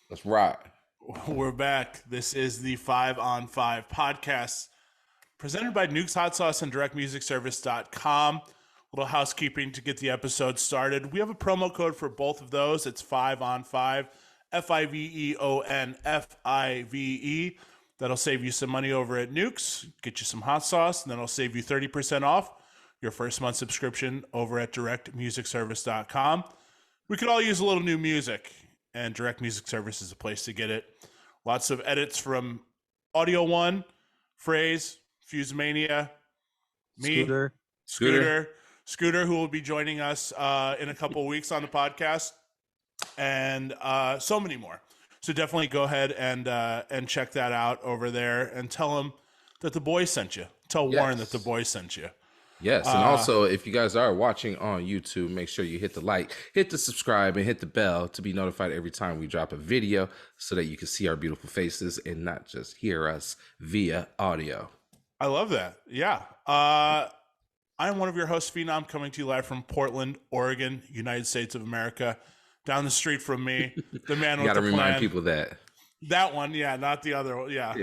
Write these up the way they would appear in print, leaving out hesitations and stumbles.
Let's rock. We're back. This is the 5 on 5 podcast presented by Nuke's Hot Sauce and DirectMusicService.com. Little housekeeping to get the episode started. We have a promo code for both of those. It's 5on5, FIVEON, FIVE. That'll save you some money over at Nuke's, get you some hot sauce, and then it'll save you 30% off your first month subscription over at DirectMusicService.com. We could all use a little new music, and Direct Music Service is a place to get it. Lots of edits from Audio One, Phrase, Fusemania, me, Scooter, who will be joining us in a couple of weeks on the podcast, and so many more. So definitely go ahead and check that out over there, and tell them that the boys sent you. Tell Warren that the boys sent you. Yes, and also if you guys are watching on YouTube, make sure you hit the like, hit the subscribe, and hit the bell to be notified every time we drop a video so that you can see our beautiful faces and not just hear us via audio. I love that. Yeah. I am one of your hosts, Phenom, coming to you live from Portland, Oregon, United States of America. Down the street from me, the man with the plan. You got to remind people that. That one, yeah, not the other one. Yeah.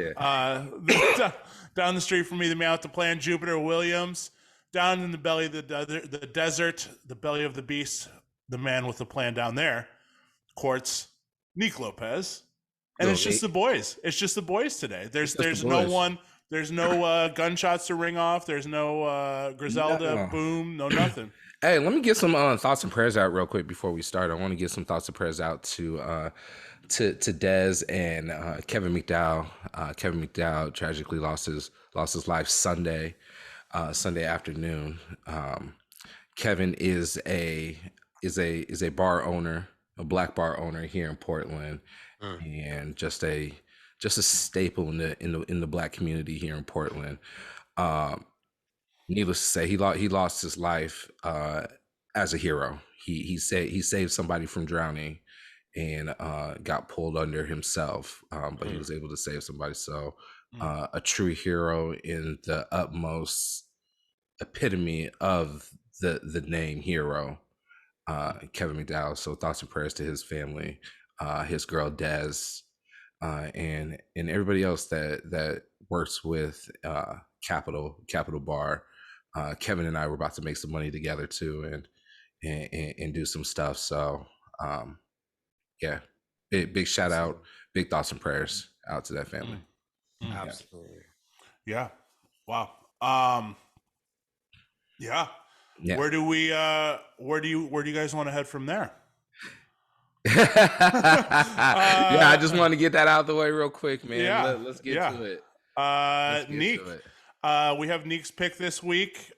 Down the street from me, the man with the plan, Jupiter Williams. Down in the belly of the desert, the belly of the beast, the man with the plan down there, Quartz, Nick Lopez. And it's just the boys. It's just the boys today. There's no one. There's no gunshots to ring off. There's no Griselda, boom, no nothing. Hey, let me get some thoughts and prayers out real quick before we start. I want to get some thoughts and prayers out to Dez and Kevin McDowell. Kevin McDowell tragically lost his life Sunday afternoon. Kevin is a bar owner, a black bar owner here in Portland, and just a staple in the black community here in Portland. Needless to say, he lost his life as a hero. He saved somebody from drowning and got pulled under himself, but he was able to save somebody. So a true hero in the utmost epitome of the name hero, Kevin McDowell. So thoughts and prayers to his family, his girl Dez, and everybody else that works with Capital Bar. Kevin and I were about to make some money together too, and do some stuff. So yeah, big shout out, big thoughts and prayers out to that family. Absolutely. Yeah. Wow. Yeah. Where do you guys want to head from there? I just want to get that out of the way real quick, man. Yeah, let's get to it. Neek, we have Neek's pick this week.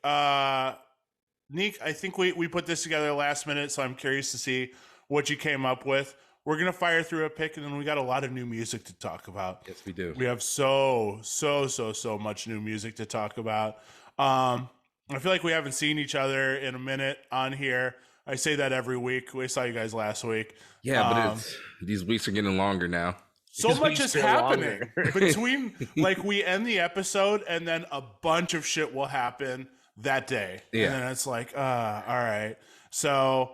Neek, I think we put this together last minute, so I'm curious to see what you came up with. We're going to fire through a pick, and then we got a lot of new music to talk about. Yes, we do. We have so much new music to talk about. I feel like we haven't seen each other in a minute on here. I say that every week. We saw you guys last week. Yeah, but these weeks are getting longer now. So much is happening between, like, we end the episode and then a bunch of shit will happen that day. Yeah. And then it's like, all right. So,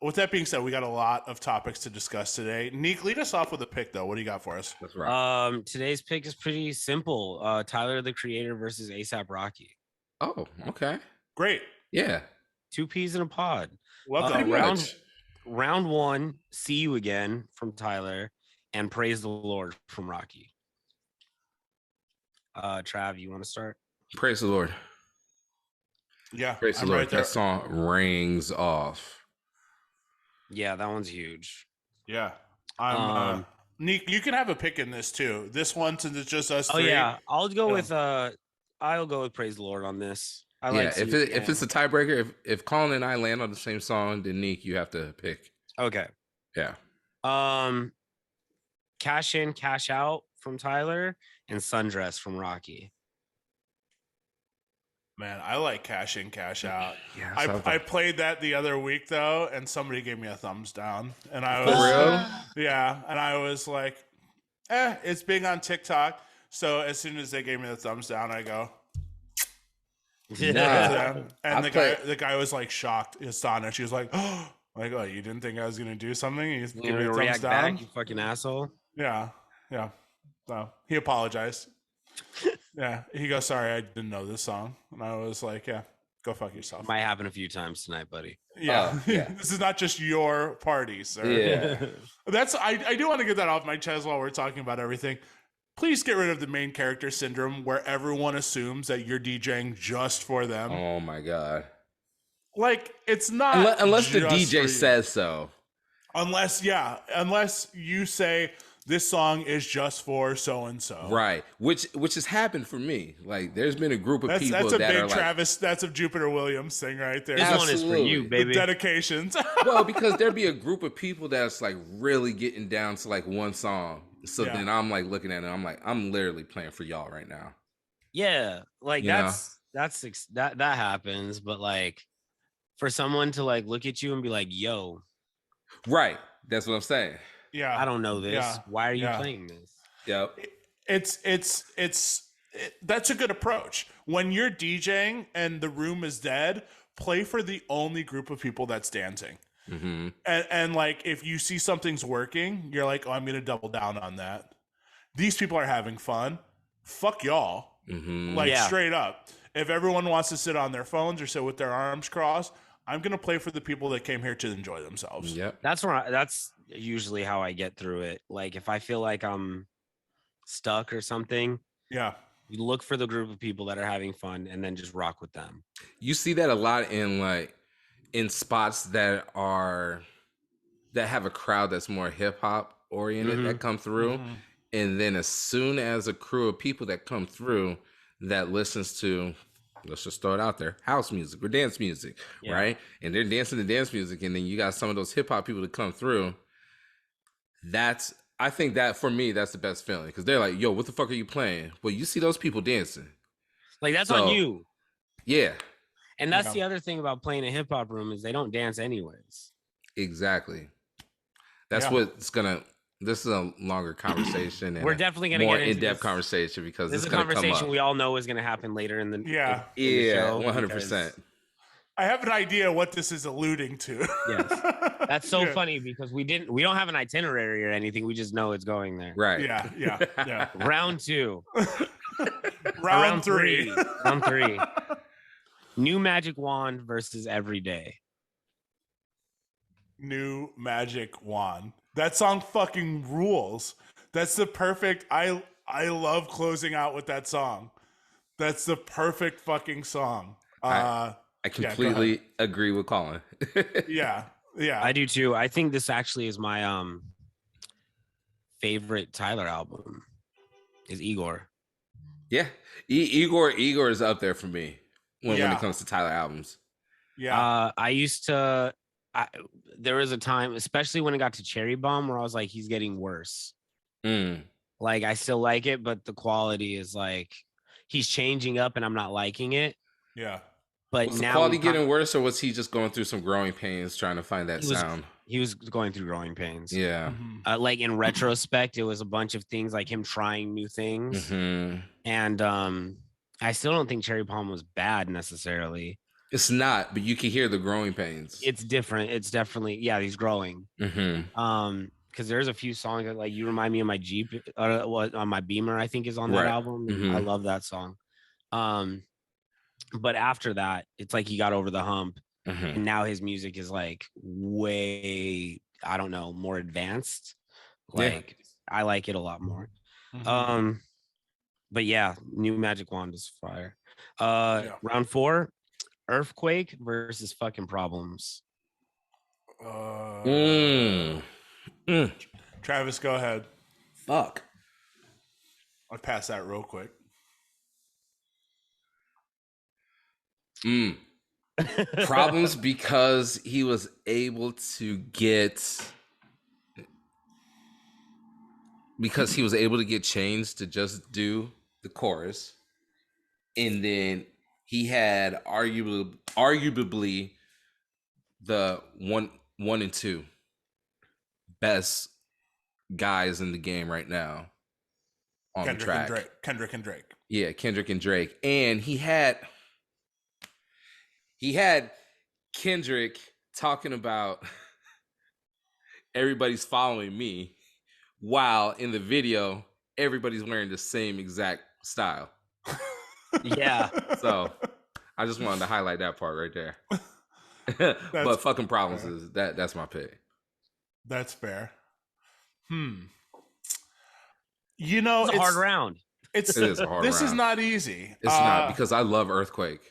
with that being said, we got a lot of topics to discuss today. Neek, lead us off with a pick, though. What do you got for us? That's right. Today's pick is pretty simple. Tyler, the Creator versus ASAP Rocky. Oh, okay. Great. Yeah. 2 peas in a pod. Welcome. Round one, See You Again from Tyler, and Praise the Lord from Rocky. Trav, you want to start? Praise the Lord. Yeah. Praise the Lord. Right, that song rings off. Yeah, that one's huge. Yeah. I'm Neek, you can have a pick in this too. This one, since it's just us three. Oh yeah. I'll go with Praise the Lord on this. If it's a tiebreaker, if Colin and I land on the same song, then Neek, you have to pick. Okay. Yeah. Cash In, Cash Out from Tyler, and Sundress from Rocky. Man, I like Cash In, Cash Out. Yeah, I played that the other week though, and somebody gave me a thumbs down, and I was real. Yeah, and I was like, it's big on TikTok. So as soon as they gave me the thumbs down, I go. Yeah. And the guy was like shocked, astonished. He was like, "Oh, Like, oh, you didn't think I was gonna do something? You just You give me a know, thumbs react down. back, you fucking asshole. Yeah, yeah. So he apologized. Yeah, he goes, "Sorry, I didn't know this song," and I was like, "Yeah, go fuck yourself." Might happen a few times tonight, buddy. Yeah, Yeah. this is not just your party, sir. Yeah. That's I do want to get that off my chest while we're talking about everything. Please get rid of the main character syndrome where everyone assumes that you're DJing just for them. Oh my god. Like it's not Unless the just for DJ you. says so. Unless you say this song is just for so and so. Right. Which has happened for me. Like there's been a group of people That's a that big are like, Travis. That's a Jupiter Williams thing right there. This one is for you, Absolutely. The baby. dedications. well, because there'd be a group of people that's like really getting down to like one song. So Yeah. then I'm like looking at it, I'm like, I'm literally playing for y'all right now. Yeah, like You know? that happens, but like for someone to like look at you and be like, "Yo, Right. That's what I'm saying. Yeah. I don't know this. Yeah. Why are you Yeah. playing this?" It's that's a good approach. When you're DJing and the room is dead, play for the only group of people that's dancing. Mm-hmm. And like if you see something's working, you're like, oh, I'm gonna double down on that. These people are having fun. Fuck y'all. Mm-hmm. Like Yeah. straight up. If everyone wants to sit on their phones or sit with their arms crossed, I'm gonna play for the people that came here to enjoy themselves. Yep. That's usually how I get through it. Like if I feel like I'm stuck or something, Yeah. you look for the group of people that are having fun and then just rock with them. You see that a lot in spots that have a crowd that's more hip hop oriented that come through. Mhm. And then as soon as a crew of people that come through that listens to, let's just throw it out there, house music or dance music, Yeah. right? And they're dancing to dance music, and then you got some of those hip hop people that come through. I think that for me, that's the best feeling because they're like, yo, what the fuck are you playing? Well, you see those people dancing. Like that's So- on you. Yeah, And that's Yeah. the other thing about playing a hip hop room is they don't dance anyways. exactly. That's Yeah. what's gonna. This is a longer conversation and We're a definitely gonna more get into in-depth this. conversation because This this is is a gonna come conversation up. we all know is going to happen later in the Yeah. in the Yeah, show 100%. I have an idea what this is alluding to. Yes. That's so Yeah. funny because we don't have an itinerary or anything. We just know it's going there. Right. Yeah. Round 2. Round three. Round 3. New Magic Wand versus Everyday. New Magic Wand. That song fucking rules. That's the perfect. I love closing out with that song. That's the perfect fucking song. I go completely agree with Colin. Yeah. I do too. I think this actually is my favorite Tyler album. Is Igor. Yeah, Igor is up there for me when Yeah. it comes to Tyler albums. Yeah. I used to. There was a time, especially when it got to Cherry Bomb, where I was like, he's getting worse. Mm. Like I still like it, but the quality is like he's changing up, and I'm not liking it. Yeah. But Was the now quality getting worse, or was he just going through some growing pains trying to find that He was- sound? he was going through growing pains. Yeah. Mhm. Like in retrospect, it was a bunch of things like him trying new things, hmm and I still don't think Cherry Bomb was bad necessarily. It's not, but you can hear the growing pains. It's different. It's definitely he's growing. hmm Because there's a few songs that like you remind me of my Jeep, on my Beamer, I think is on that Right. album. and Mhm. I love that song. But after that, it's like he got over the hump, hmm and now his music is like way, I don't know, more advanced. Yeah. Like I like it a lot more. Mhm. But yeah, New Magic Wand is fire. Yeah. Round 4, Earthquake versus fucking Problems. Mm. Travis, go ahead. Fuck. I'll pass that real quick. Mm. Problems because he was able to get Chains to just do the chorus, and then he had arguably the one and two best guys in the game right now on the track. Kendrick and Drake. Yeah, Kendrick and Drake. And he had Kendrick talking about everybody's following me, while in the video everybody's wearing the same exact style. Yeah. So I just wanted to highlight that part right there. But fucking problems fair. is that's my pick. That's fair. It's a hard round. It is a hard This is round. not easy. It's not, because I love Earthquake.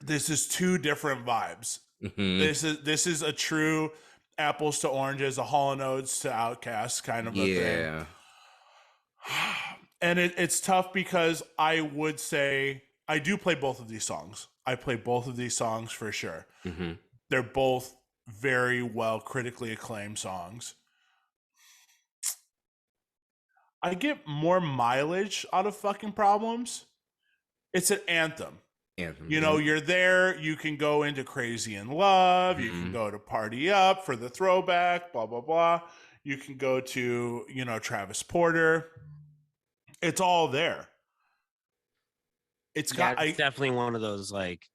This is two different vibes. Mhm. This is a true apples to oranges, a Hall & Oates to Outkast kind of a thing. Yeah. And it's tough because I would say I do play both of these songs. I play both of these songs for sure. Mhm. They're both very well critically acclaimed songs. I get more mileage out of fucking Problems. It's an anthem. Anthem. You know, you're there. You can go into Crazy in Love. You can go to Party Up for the throwback, blah, blah, blah. You can go to, you know, Travis Porter. It's all there. It's got, it's definitely one of those, like,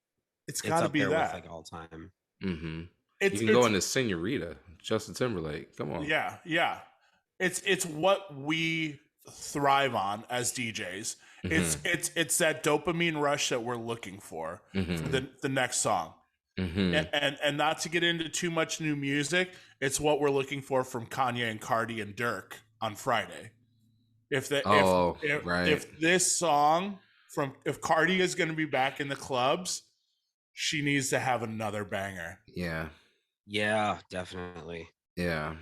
it's got to up be there that. with, like, all time. Mm-hmm. It's, you can go into Senorita, Justin Timberlake. Come on. Yeah, yeah. It's what we thrive on as DJs. It's that dopamine rush that we're looking for the next song. And not to get into too much new music, it's what we're looking for from Kanye and Cardi and Dirk on Friday. If this song if Cardi is going to be back in the clubs, she needs to have another banger. Yeah, definitely. Yeah.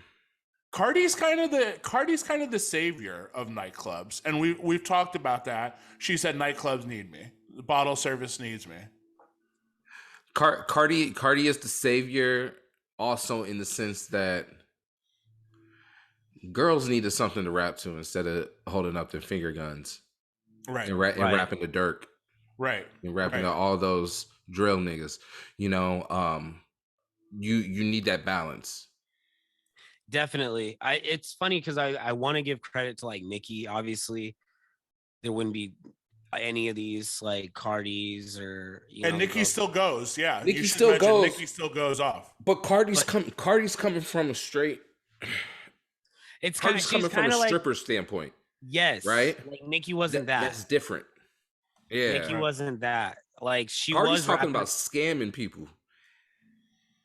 Cardi's kind of the savior of nightclubs, and we've talked about that. She said nightclubs need me. The bottle service needs me. Cardi is the savior, also in the sense that girls needed something to rap to instead of holding up their finger guns, right? And rapping to Dirk, right? And rapping to all those drill niggas. You know, you need that balance. Definitely. It's funny because I want to give credit to, like, Nicki. Obviously, there wouldn't be any of these, like, Cardis or Nicki still goes. Yeah, Nicki still goes. Nicki still goes off. But Cardi's coming from a straight. It's Cardi's coming from a stripper standpoint. Yes, right. Like, Nicki wasn't that. That's different. Yeah, Nicki wasn't that. Like, she Cardi's was talking about scamming people.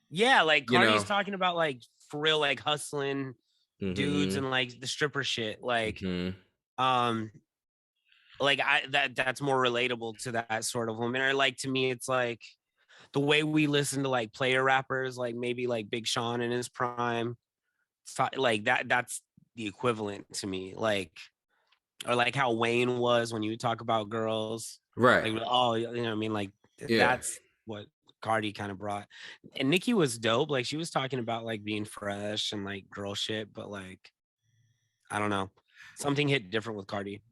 Yeah, like Cardi's talking about, like, for real, like, hustling dudes and, like, the stripper shit. Like, like, that's more relatable to that sort of woman. Or, like, to me, it's like the way we listen to, like, player rappers, like maybe like Big Sean in his prime, like that's the equivalent to me. Like, or like how Wayne was when you talk about girls, right? Like, oh, you know what I mean? Like, that's what Cardi kind of brought. And Nicki was dope. Like, she was talking about, like, being fresh and, like, girl shit, but, like, I don't know, something hit different with Cardi.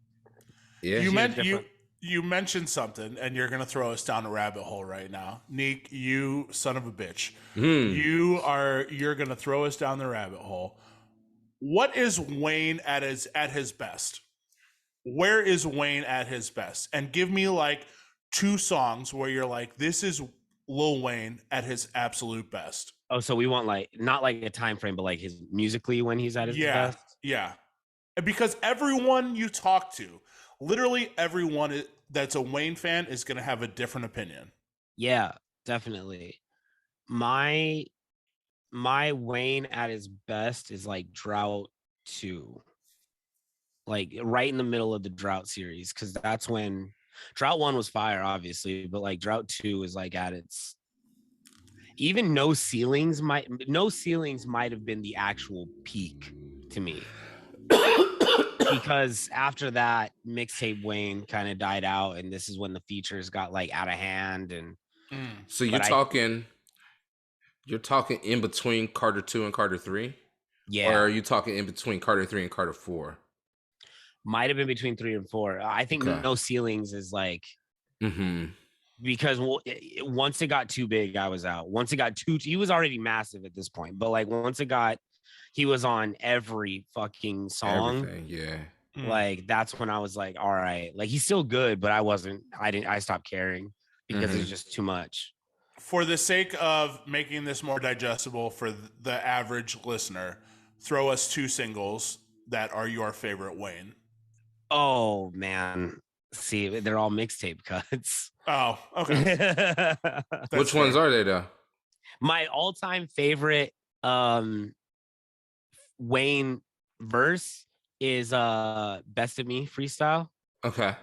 Yeah, you mentioned something, and you're gonna throw us down a rabbit hole right now, Neek. You son of a bitch. You're gonna throw us down the rabbit hole. What is Wayne at his best? Where is Wayne at his best? And give me, like, 2 songs where you're like, this is Lil Wayne at his absolute best. Oh, so we want, like, not like a time frame, but like his musically when he's at his best. Yeah. Because everyone you talk to, literally everyone that's a Wayne fan is going to have a different opinion. Yeah, definitely. My Wayne at his best is, like, Drought 2. Like, right in the middle of the Drought series, because that's when Drought 1 was fire, obviously, but, like, Drought 2 is, like, at its, even No Ceilings might have been the actual peak to me. Because after that, mixtape Wayne kind of died out, and this is when the features got, like, out of hand. And so you're talking in between Carter 2 and Carter 3? Yeah. Or are you talking in between Carter 3 and Carter 4? Might have been between 3 and 4. I think No Ceilings is, like, because once it got too big, I was out. Once it got he was already massive at this point, but, like, once he was on every fucking song. Everything, like, that's when I was like, all right, like, he's still good, but I stopped caring because it's just too much. For the sake of making this more digestible for the average listener, throw us 2 singles that are your favorite Wayne. Oh man, see, they're all mixtape cuts. Oh, okay. Which ones are they though? My all-time favorite Wayne verse is Best of Me freestyle. Okay.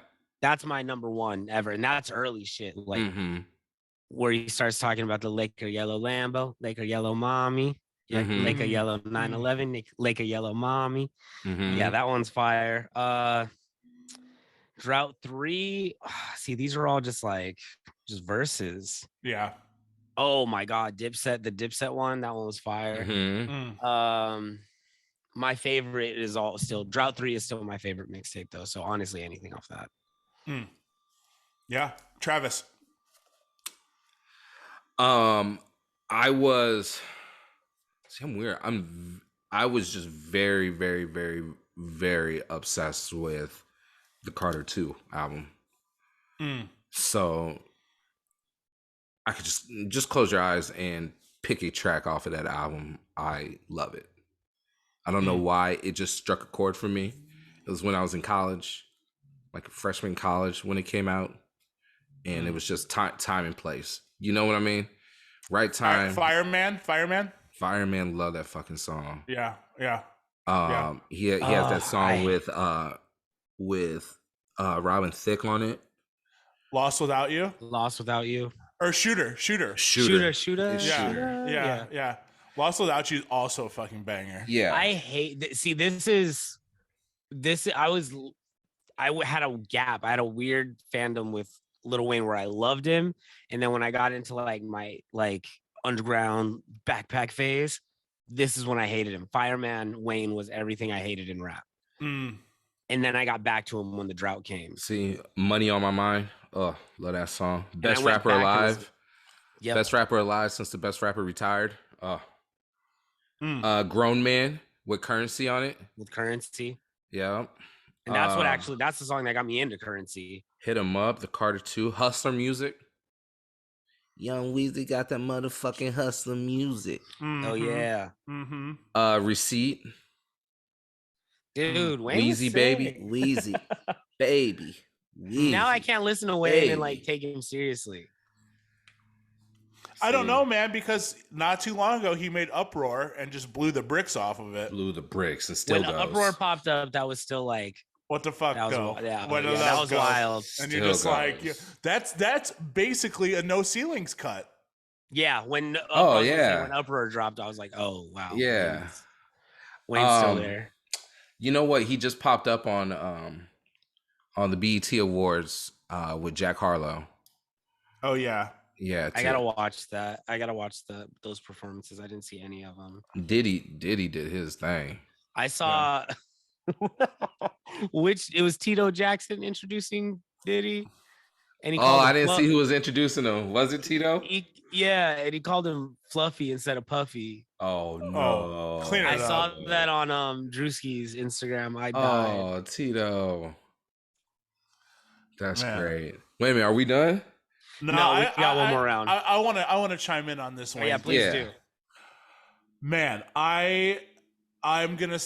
That's my number one ever, and that's early shit, like where he starts talking about the Laker yellow Lambo, Laker yellow mommy, Laker yellow 911, Laker yellow mommy. Yeah, that one's fire. Drought 3. See, these are all just verses. Yeah. Oh my god, Dipset, the Dipset one, that one was fire. My favorite is all still Drought 3 is still my favorite mixtape though. So honestly, anything off that. Yeah, Travis. I was. See, I'm weird. I was just very, very, very, very obsessed with the Carter 2 album. So I could just close your eyes and pick a track off of that album. I love it. I don't know why it just struck a chord for me. It was when I was in college, like a freshman in college when it came out, and it was just time and place. You know what I mean? Right time. Fireman. Love that fucking song. Yeah. He has that song with Robin Thicke on it. Lost Without You. Or Shooter. Yeah. Lost Without You is also a fucking banger. Yeah. I hate. See, I had a gap. I had a weird fandom with Lil Wayne where I loved him, and then when I got into my underground backpack phase, this is when I hated him. Fireman Wayne was everything I hated in rap. And then I got back to him when the drought came. See, Money on My Mind. Oh, love that song. Best rapper alive. Best rapper alive since the best rapper retired. Grown Man with Currency on it. Yeah. And that's the song that got me into Currency. Hit 'Em Up, the Carter 2, Hustler Music. Young Weezy got that motherfucking hustler music. Oh yeah. Receipt. Dude, Wayne Weezy baby. Weezy baby. Weezy, now I can't listen to Wayne and take him seriously. I don't know, man, because not too long ago he made Uproar and just blew the bricks off of it. Blew the bricks and still when goes. Uproar popped up, that was still what the fuck? That go? That was wild. And you're just that's basically a no ceilings cut. Yeah, when Uproar dropped, I was like, oh wow. Yeah. Wayne's still there. You know what? He just popped up on the BET Awards with Jack Harlow. Oh yeah. Yeah. I gotta watch that. I gotta watch those performances. I didn't see any of them. Diddy did his thing. I saw which it was Tito Jackson introducing Diddy. And he I didn't see who was introducing him. Was it Tito? And he called him Fluffy instead of Puffy. Oh no! I saw that on Drewski's Instagram. I died. Oh, Tito, that's great. Wait a minute, are we done? No, we got one more round. I want to chime in on this one. Yeah, please do. Man, I'm gonna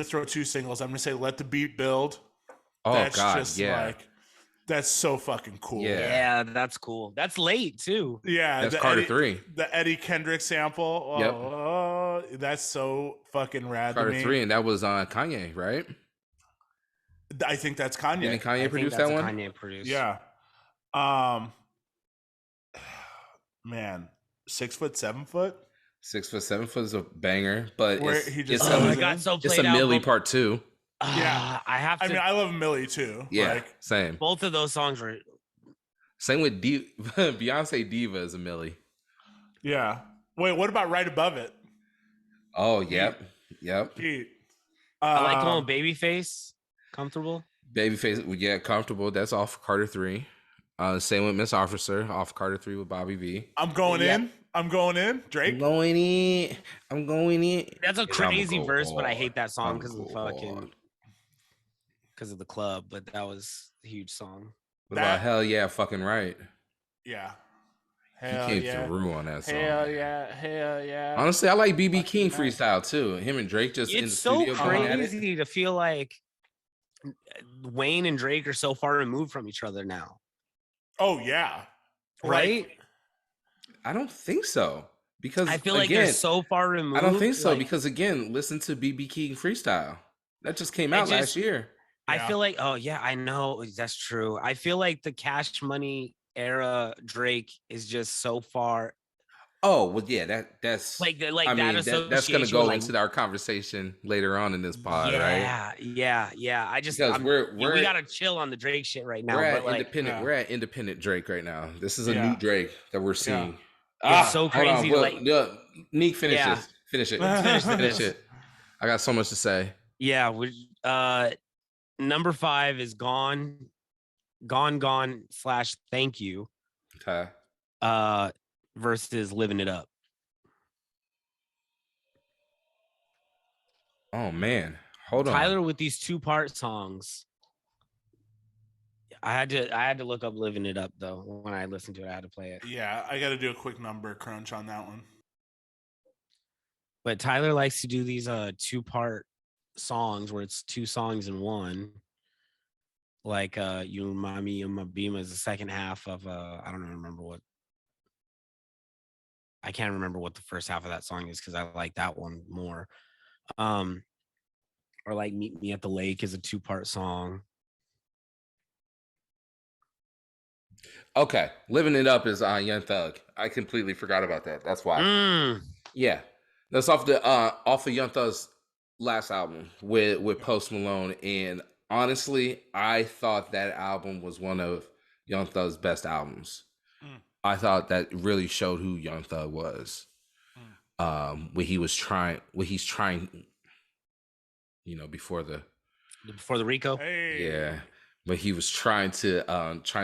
throw 2 singles. I'm gonna say "Let the Beat Build." Oh that's God, just that's so fucking cool. Yeah, that's cool. That's late too. Yeah, that's Carter 3. The Eddie Kendrick sample. That's so fucking rad. Carter 3, and that was on Kanye, right? I think that's Kanye. Didn't Kanye produce that one? Kanye produced. Yeah. Man, 6 foot, 7 foot. 6 foot, 7 foot is a banger, but it's a Millie part 2. Yeah, I have to. I mean, I love Millie too. Yeah, same. Both of those songs were. Same with Beyonce Diva is a Millie. Yeah. Wait, what about Right Above It? Oh, yep. Pete. I like the one Babyface. Comfortable. Babyface, yeah, Comfortable. That's off Carter 3. Same with Miss Officer, off Carter 3 with Bobby V. I'm going in. Drake. I'm going in. That's a crazy verse, but I hate that song because of the club. But that was a huge song. What about Hell Yeah, Fucking Right? Yeah. He Hell came yeah. through on that song. Hell yeah. Hell yeah. Honestly, I like BB King Fucking nice. freestyle too. Him and Drake just in the It's so studio going at it. crazy to feel like Wayne and Drake are so far removed from each other now, Oh yeah. right? Like, I don't think so. Because I feel like they're so far removed. I don't think so like, because again, listen to BB King freestyle. That just came out last year. I feel like, oh yeah, I know that's true. I feel like the Cash Money era Drake is just so far. Oh well, yeah, that's like I that mean, that's gonna association go with, like, into our conversation later on in this pod, right? Yeah. I just Because we gotta chill on the Drake shit right now. We're at But like, independent. We're at independent Drake right now. This is a Yeah. new Drake that we're seeing. it's so Hold crazy. on, Like, Neek, finish Yeah. this. Finish it. Finish Finish this. it. I got so much to say. yeah, number 5 is gone / thank you Okay. versus living it up. Oh man, hold on. Tyler with these 2-part songs. I had to look up living it up though. When I listened to it, I had to play it. Yeah, I got to do a quick number crunch on that one. But Tyler likes to do these 2-part songs where it's 2 songs in one. Like You Mami You Mabima is the second half of I can't remember what the first half of that song is because I like that one more. Or like Meet Me at the Lake is a 2-part song. Okay, living it up is Young Thug. I completely forgot about that. That's why. Yeah, that's off of Young Thug's last album with Post Malone. And honestly, I thought that album was one of Young Thug's best albums. I thought that really showed who Young Thug was. When he's trying, before the Rico. Hey. Yeah. But he was trying to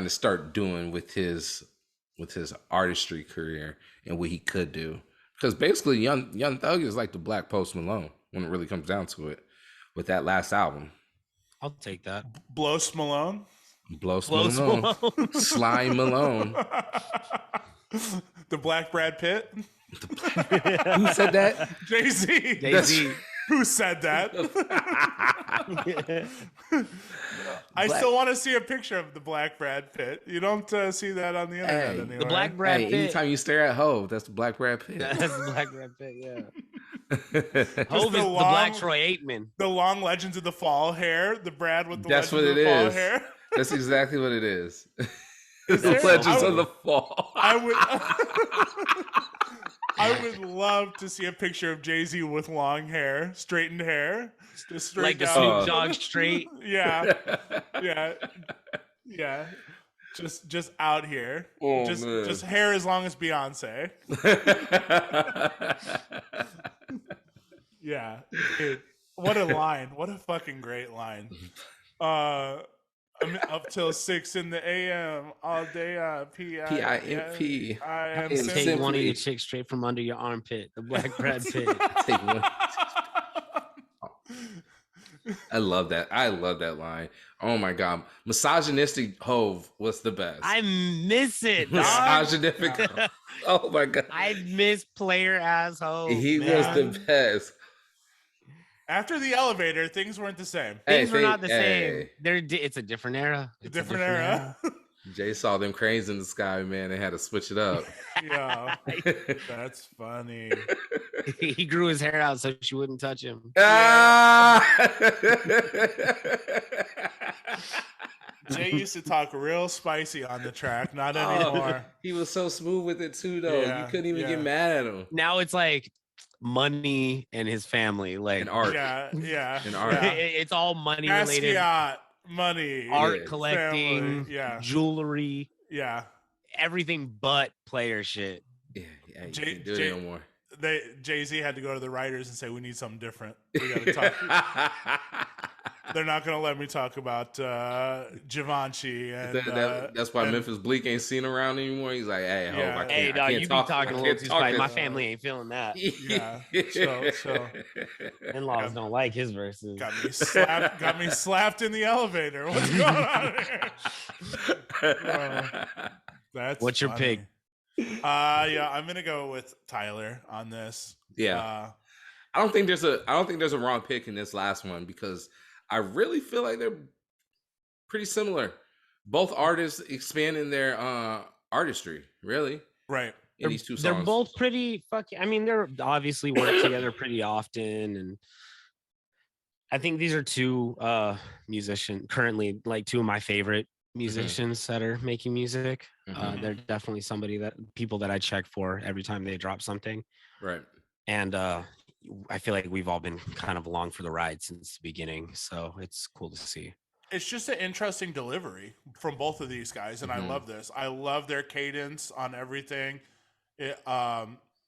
start doing with his artistry career and what he could do. Because basically Young Thug is like the Black Post Malone when it really comes down to it with that last album. I'll take that. Blows Malone. Blows Malone. Slime Malone. The Black Brad Pitt. Who said that? Jay-Z. Who said that? I still want to see a picture of the Black Brad Pitt. You don't see that on the internet anymore. The Black Brad Pitt. Anytime you stare at Hove, that's the Black Brad Pitt. That's the Black Brad Pitt, yeah. Hove is the Black Troy Aikman. The long Legends of the Fall hair. The Brad with the Legends of the Fall hair. That's exactly what it is. The Legends of the Fall. I would love to see a picture of Jay-Z with long hair, straightened hair, just straight like the down. Snoop Dogg straight. Yeah. Just out here. Oh, just hair as long as Beyonce. Yeah. Dude, what a line. What a fucking great line. I'm up till 6 in the a.m. all day. P-I-M-P. I am take one of your chicks straight from under your armpit. The Black Brad Pitt. Take one. I love that. I love that line. Oh my god, misogynistic Hove was the best. I miss it. Misogynistic. Oh my god, I miss player ass Hove. He was the best. After the elevator, things weren't the same. Things were not the same. It's a different era. It's a different era. Jay saw them cranes in the sky, man. They had to switch it up. Yeah, that's funny. He grew his hair out so she wouldn't touch him. Jay used to talk real spicy on the track, not anymore. He was so smooth with it too, though. You couldn't even get mad at him. Now it's like money and his family, like and art. Yeah. And art. It's all money related. Money, art collecting, family, jewelry, everything but player shit. Yeah, you can't do it no more. Jay-Z had to go to the writers and say, we need something different. We gotta talk. They're not gonna let me talk about Givenchy, and that's why Memphis Bleak ain't seen around anymore. He's like, hey, I can't you be talking a little too spicy. My family ain't feeling that. So in-laws don't like his verses. Got me slapped in the elevator. What's going on here? That's what's your pick? Yeah, I'm gonna go with Tyler on this. Yeah. I don't think there's a wrong pick in this last one because I really feel like they're pretty similar. Both artists expanding their artistry, really, Right. in these two They're songs. both pretty fucking. I mean, they're obviously work together pretty often, and I think these are two musicians currently, like two of my favorite musicians that are making music. They're definitely somebody that people that I check for every time they drop something, Right. and I feel like we've all been kind of along for the ride since the beginning, so it's cool to see. It's just an interesting delivery from both of these guys, and I love this. I love their cadence on everything.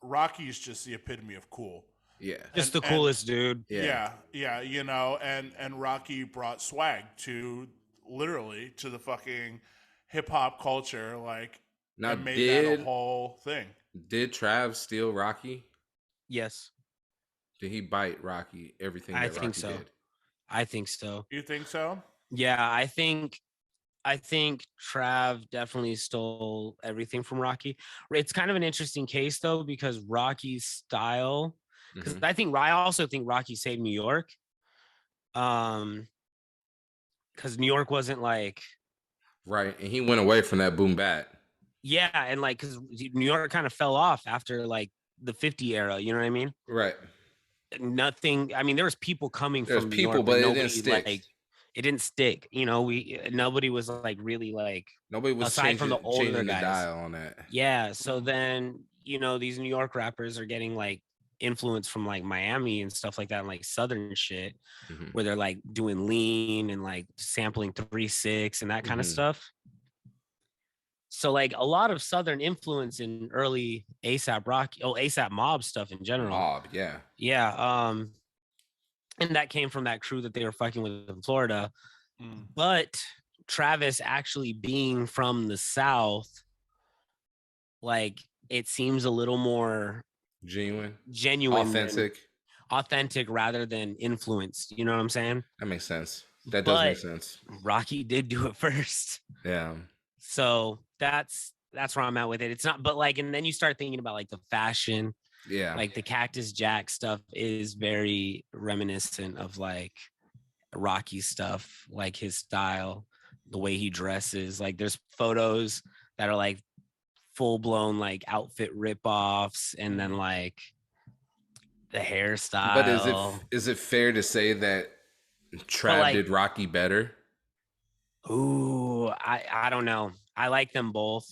Rocky's just the epitome of cool. Yeah. Just the coolest dude. Yeah, and Rocky brought swag to literally to the fucking hip hop culture, like, Now, and made that a whole thing. did Trav steal Rocky? Yes, Did he bite Rocky? Everything I that think Rocky so. did. I think so. You think so? Yeah, I think Trav definitely stole everything from Rocky. It's kind of an interesting case though, because Rocky's style, because I also think Rocky saved New York. Because New York wasn't like, Right, and he went away from that boom bat. yeah, and like because New York kind of fell off after like the 50 era, you know what I mean? Right. Nothing. I mean, there was people coming There's from New people, York, but it didn't nobody stick. like it didn't stick. You know, nobody was like really like Nobody was aside from the older changing the guys. dial on that. Yeah. So then, these New York rappers are getting like influence from like Miami and stuff like that, and like Southern shit, where they're like doing lean and like sampling 3-6 and that kind of stuff. So like a lot of Southern influence in early ASAP Mob stuff in general. Mob, yeah. Yeah. And that came from that crew that they were fucking with in Florida. But Travis actually being from the South, like it seems a little more genuine, authentic rather than influenced. You know what I'm saying? That makes sense. That does make sense. Rocky did do it first. Yeah. So that's where I'm at with it. It's not, but like, and then you start thinking about like the fashion. Yeah. Like the Cactus Jack stuff is very reminiscent of like Rocky stuff, like his style, the way he dresses. Like there's photos that are like full blown like outfit ripoffs, and then like the hairstyle. But is it fair to say that Trav did Rocky better? Ooh, I don't know. I like them both.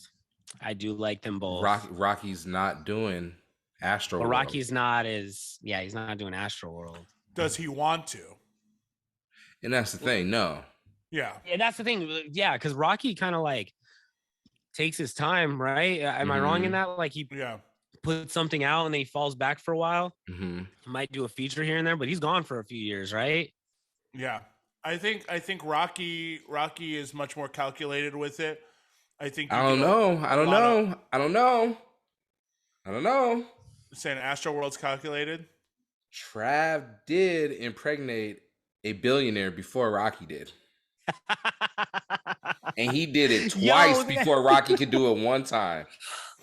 I do like them both. Rocky's not doing Astro World. Rocky's not he's not doing Astro World. Does he want to? And that's the thing, no. Yeah, that's the thing. Yeah, because Rocky kind of like takes his time, right? Am I wrong in that? Like he puts something out and then he falls back for a while. Might do a feature here and there, but he's gone for a few years, right? Yeah. I think Rocky is much more calculated with it. I think I don't know. Saying Astro World's calculated. Trav did impregnate a billionaire before Rocky did. And he did it twice before Rocky could do it one time.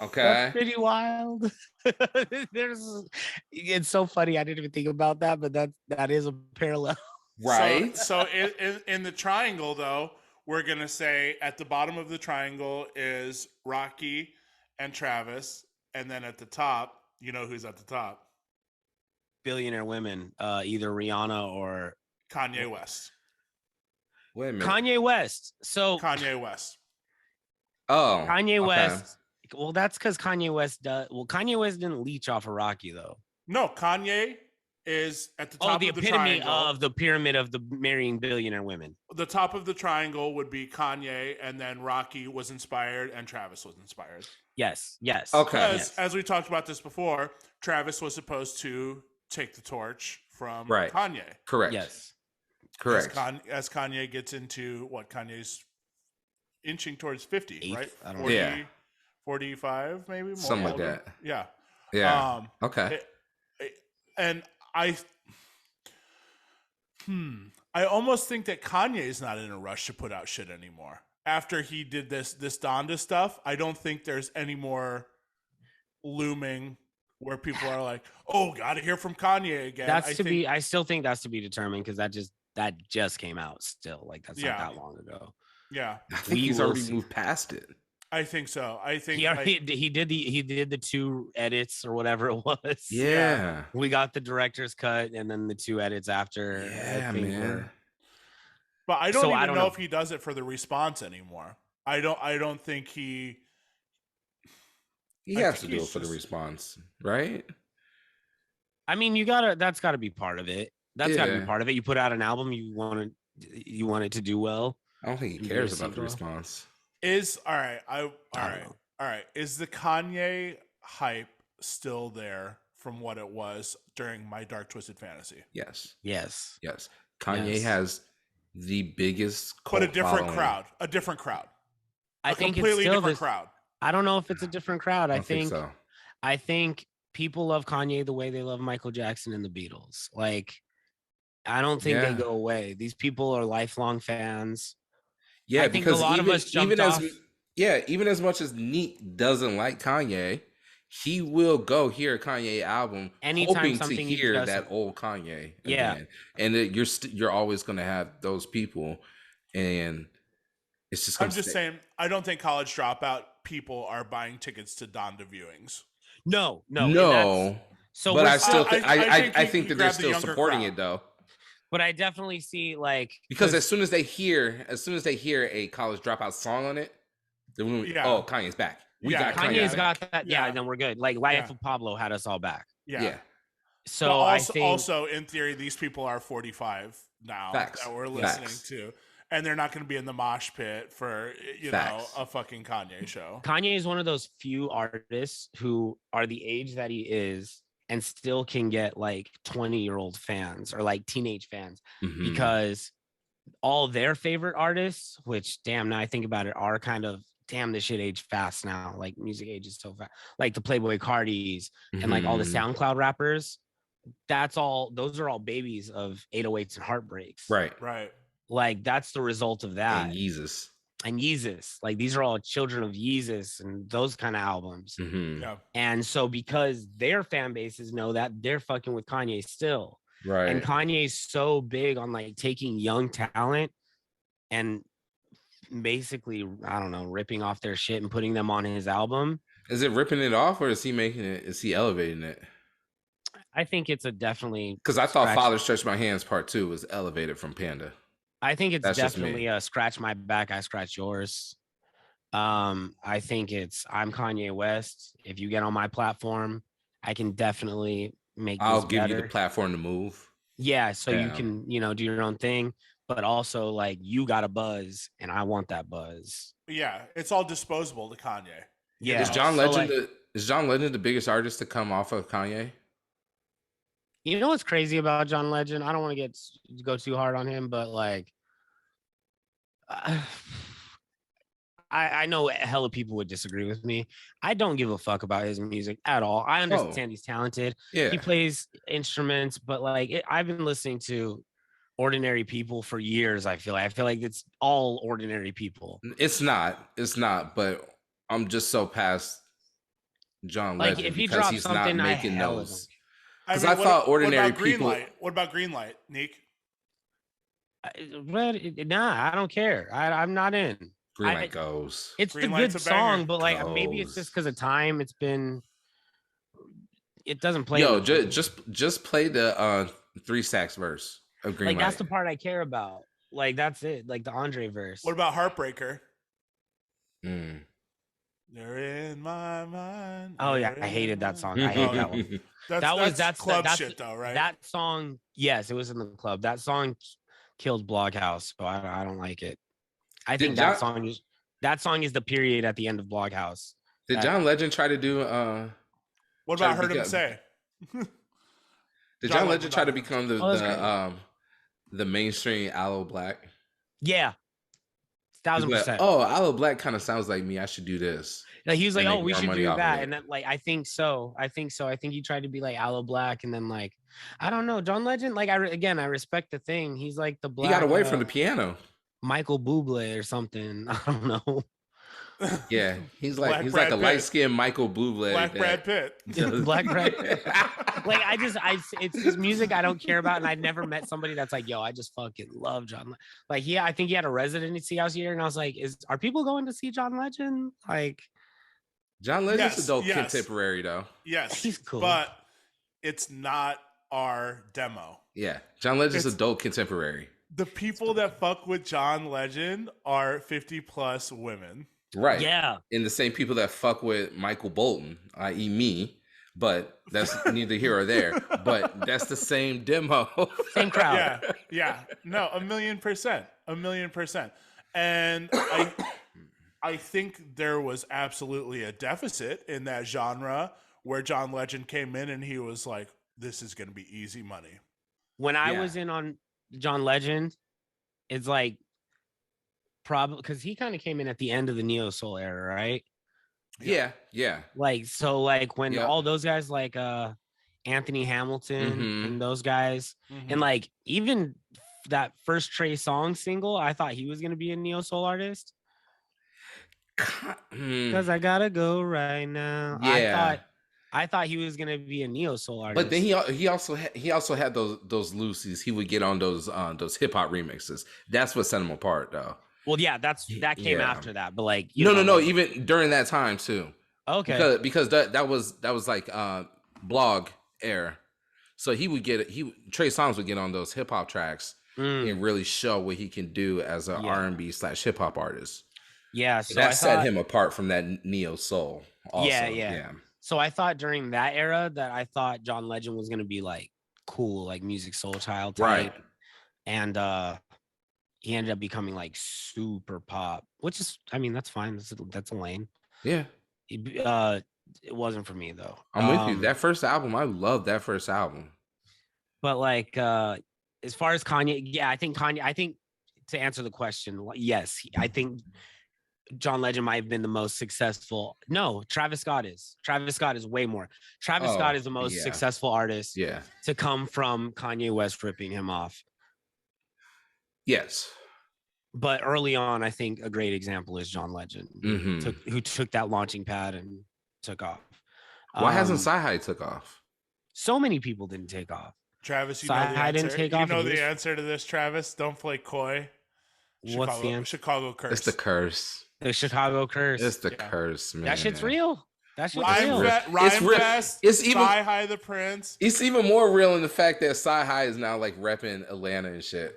Okay. That's pretty wild. It's so funny. I didn't even think about that, but that is a parallel. Right. So in the triangle, though, we're going to say at the bottom of the triangle is Rocky and Travis. And then at the top, you know who's at the top? Billionaire women, either Rihanna or Kanye West. Wait a minute. Kanye West. So Kanye West. Oh. Kanye West. Well, that's because Kanye West Kanye West didn't leech off of Rocky, though. No, Kanye is at the top of the triangle. Of the pyramid of the marrying billionaire women. The top of the triangle would be Kanye, and then Rocky was inspired, and Travis was inspired. Yes. Okay. As we talked about this before, Travis was supposed to take the torch from Kanye. Correct. Yes. Correct. As Kanye gets into what Kanye's inching towards 50, right? I don't know. 45, maybe more. Something like that. Yeah. Yeah. Okay. And I almost think that Kanye is not in a rush to put out shit anymore. After he did this Donda stuff, I don't think there's any more looming where people are like, "Oh, got to hear from Kanye again." That's to be. I still think that's to be determined because that just came out. Still, like that's not Yeah. that long ago. Yeah, I think We he's will already see. moved past it. I think so. I think He already like, he did the 2 edits or whatever it was. Yeah. We got the director's cut and then the 2 edits after. I Yeah, think man. but I don't So I even don't know know. if he does it for the response anymore. I don't think he. He I has think to do he's it for the just- response, right? I mean, that's got to be part of it. That's got to be Yeah. part of it. You put out an album, you want it to do well. I don't think he You get a cares about the sequel. response. Is all right. I don't know. All right. Is the Kanye hype still there from what it was during My Dark Twisted Fantasy? Yes. Yes. Yes. Kanye Yes. has the biggest But a cult different following. crowd. A different crowd. I A think it's completely still different this. crowd. I don't know if it's a different crowd. I don't think so. I think people love Kanye the way they love Michael Jackson and the Beatles. Like, I don't think they Yeah. go away. These people are lifelong fans. Yeah, I think because a lot of us jumped off. even as much as Neat doesn't like Kanye, he will go hear a Kanye album, Anytime hoping to something he hear does- that old Kanye Yeah. again. And you're always going to have those people, and it's just going I'm to just saying, I don't think college dropout people are buying tickets to Donda viewings. No. and No, so but we're I still still- think I I think think you that they're grab the still younger supporting crowd. it though. But I definitely see like Because as soon as they hear a college dropout song on it, then Yeah. Kanye's back. We Yeah, got Kanye's Kanye got back. that. Yeah, then we're good. Like Life of Pablo had us all back. Yeah. So but I also, think also, in theory, these people are 45 now Facts. that we're listening Facts. to, and they're not going to be in the mosh pit for Facts. a fucking Kanye show. Kanye is one of those few artists who are the age that he is and still can get like 20-year-old fans or like teenage fans Mhm. because all their favorite artists, which damn, now I think about it, are kind of damn, this shit aged fast now. Like music ages so fast. Like the Playboy Cardis and like all the Mhm. SoundCloud rappers. Those are all babies of 808s and heartbreaks. Right. Like that's the result of that. And Yeezus. And Yeezus. Like these are all children of Yeezus and those kind of albums. Mhm. Yeah. And so because their fan bases know that, they're fucking with Kanye still. Right. And Kanye's so big on like taking young talent and basically, I don't know, ripping off their shit and putting them on his album. Is it ripping it off, or is he making it? Is he elevating it? I think it's a definitely Because I thought "Father Stretch My Hands" Part 2 was elevated from Panda. I think it's That's just definitely me. a scratch my back, I scratch yours. I think it's I'm Kanye West. If you get on my platform, I can definitely make I'll this give better. you the platform to move. Yeah, so you Yeah. can, do your own thing, but also like you got a buzz and I want that buzz. Yeah, it's all disposable to Kanye. Yeah. Is John so, Legend like, is John Legend the biggest artist to come off of Kanye? you know what's crazy about John Legend? I don't want to go too hard on him, but like I know hella people would disagree with me. I don't give a fuck about his music at all. I understand he's talented. Yeah. He plays instruments, but like I've been listening to Ordinary People for years. I feel like it's all ordinary people. It's not, but I'm just so past John Like Legend if he because drops he's not something, making hella those. I 'Cause mean, I thought Ordinary what about People- Greenlight? What about Greenlight, Neek? But nah, I don't care. I'm not in. Greenlight goes. It's the Greenlight's good a banger. song, but like maybe it's just because of time. It doesn't play. Yo, with me. just play the 3 sax verse of Greenlight. Like that's the part I care about. Like that's it. Like the Andre verse. What about Heartbreaker? Mm. They're in my mind. Oh yeah, they're I hated in that my- song. I hate that one. That's club that's shit though, right? That song, yes, it was in the club. That song killed Bloghouse, so I don't like it. I think that song is the period at the end of Bloghouse. Did John Legend try to do What try about to Heard Him become- Say? Did John John Legend Legend try to does. become the mainstream Aloe Black? Yeah, 1000%. Oh, Aloe Black kind of sounds like me. I should do this. Like he was like, and "Oh, make we more should money do off of that," it. and then like I think so. I think he tried to be like Aloe Black, and then like I don't know, John Legend. Like I respect the thing. He's like the He black. got away from the piano. Michael Bublé or something. I don't know. Yeah, he's Black like Brad a Pitt. light skinned Michael Bublé. Black Brad Pitt. Black Brad Pitt. Like it's just music I don't care about, and I never met somebody that's like, yo, I just fucking love John. Like, yeah, I think he had a residency house here, and I was like, are people going to see John Legend? Like, John Legend's Yes, adult yes. contemporary though. Yes, he's cool. but it's not our demo. Yeah, John Legend's It's- adult contemporary. The people that fuck with John Legend are 50 plus women. Right. Yeah. And the same people that fuck with Michael Bolton, i.e. me, but that's neither here or there. But that's the same demo. Same crowd. Yeah. No, 1,000,000%. 1,000,000%. And I think there was absolutely a deficit in that genre where John Legend came in and he was like, this is going to be easy money. When I Yeah. was in on John Legend, it's like probably because he kind of came in at the end of the neo soul era, right? Yeah. Like, so like when Yep. all those guys like Anthony Hamilton Mhm. and those guys, and like even that first Trey Songz single, I thought he was gonna be a neo soul artist. Because I gotta go right now. Yeah. I thought he was gonna be a neo soul artist. But then he also had those loosies. He would get on those hip hop remixes. That's what set him apart, though. Well, yeah, that came Yeah. after that. But like, No, like, even during that time too. Okay. Because that was like blog era. So he would Trey Songz would get on those hip hop tracks and really show what he can do as an R&B / hip hop artist. Yeah, so that set him apart from that neo soul. Also. Yeah. So I thought during that era that I thought John Legend was gonna be like cool, like Music Soul Child type, Right. And he ended up becoming like super pop, which is, I mean, that's fine. That's a lane. Yeah. It wasn't for me though. I'm with you. That first album, I love that first album. But like, as far as Kanye, yeah, I think to answer the question, yes, I think John Legend might have been the most successful. No, Travis Scott is. Travis Scott is way more. Travis Scott is the most successful artist to come from Kanye West ripping him off. Yes. But early on, I think a great example is John Legend, who took that launching pad and took off. Why hasn't Sci-Hi took off? So many people didn't take off. Travis, you know the answer. Didn't take off. You know the answer to this, Travis. Don't play coy. What's the answer? Chicago curse. It's the curse. The Chicago curse. It's the curse, man. That shit's real. That shit's real. It's real. Fest, it's even Sci-Hi the Prince. It's even more real in the fact that Sci-Hi is now like repping Atlanta and shit.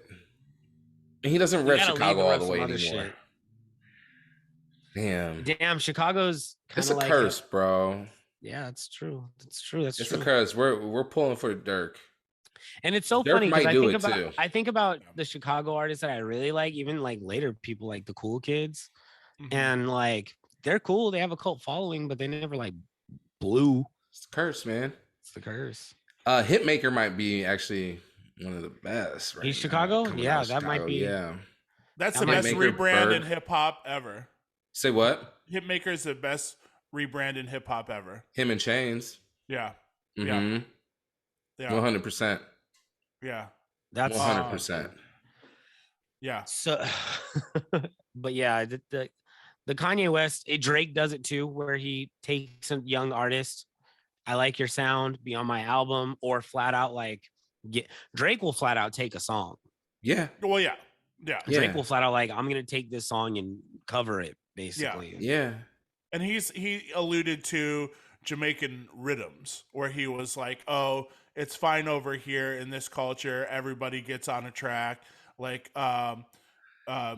And he doesn't rep Chicago all the way anymore. Shit. Damn, Chicago's it's a curse, bro. Yeah, it's true. It's true. That's it's true. a curse. We're pulling for Dirk. And it's so funny because I think about the Chicago artists that I really like, even like later people like the Cool Kids. And like they're cool. They have a cult following, but they never like blew. It's the curse, man. It's the curse. Hitmaker might be actually one of the best. Right. He's Chicago? Yeah, that might be. Yeah. That's the best rebrand in hip hop ever. Say what? Hitmaker is the best rebrand in hip hop ever. Him and Chains. Yeah. Yeah. 100%. Yeah. That's 100%. Yeah. So, but yeah, the Kanye West, Drake does it too, where he takes a young artist. I like your sound, be on my album, or flat out like Drake will flat out take a song. Yeah. Well, yeah. Drake will flat out like, I'm gonna take this song and cover it, basically. Yeah. And he alluded to Jamaican rhythms, where he was like, "Oh, it's fine over here in this culture. Everybody gets on a track. Like, Move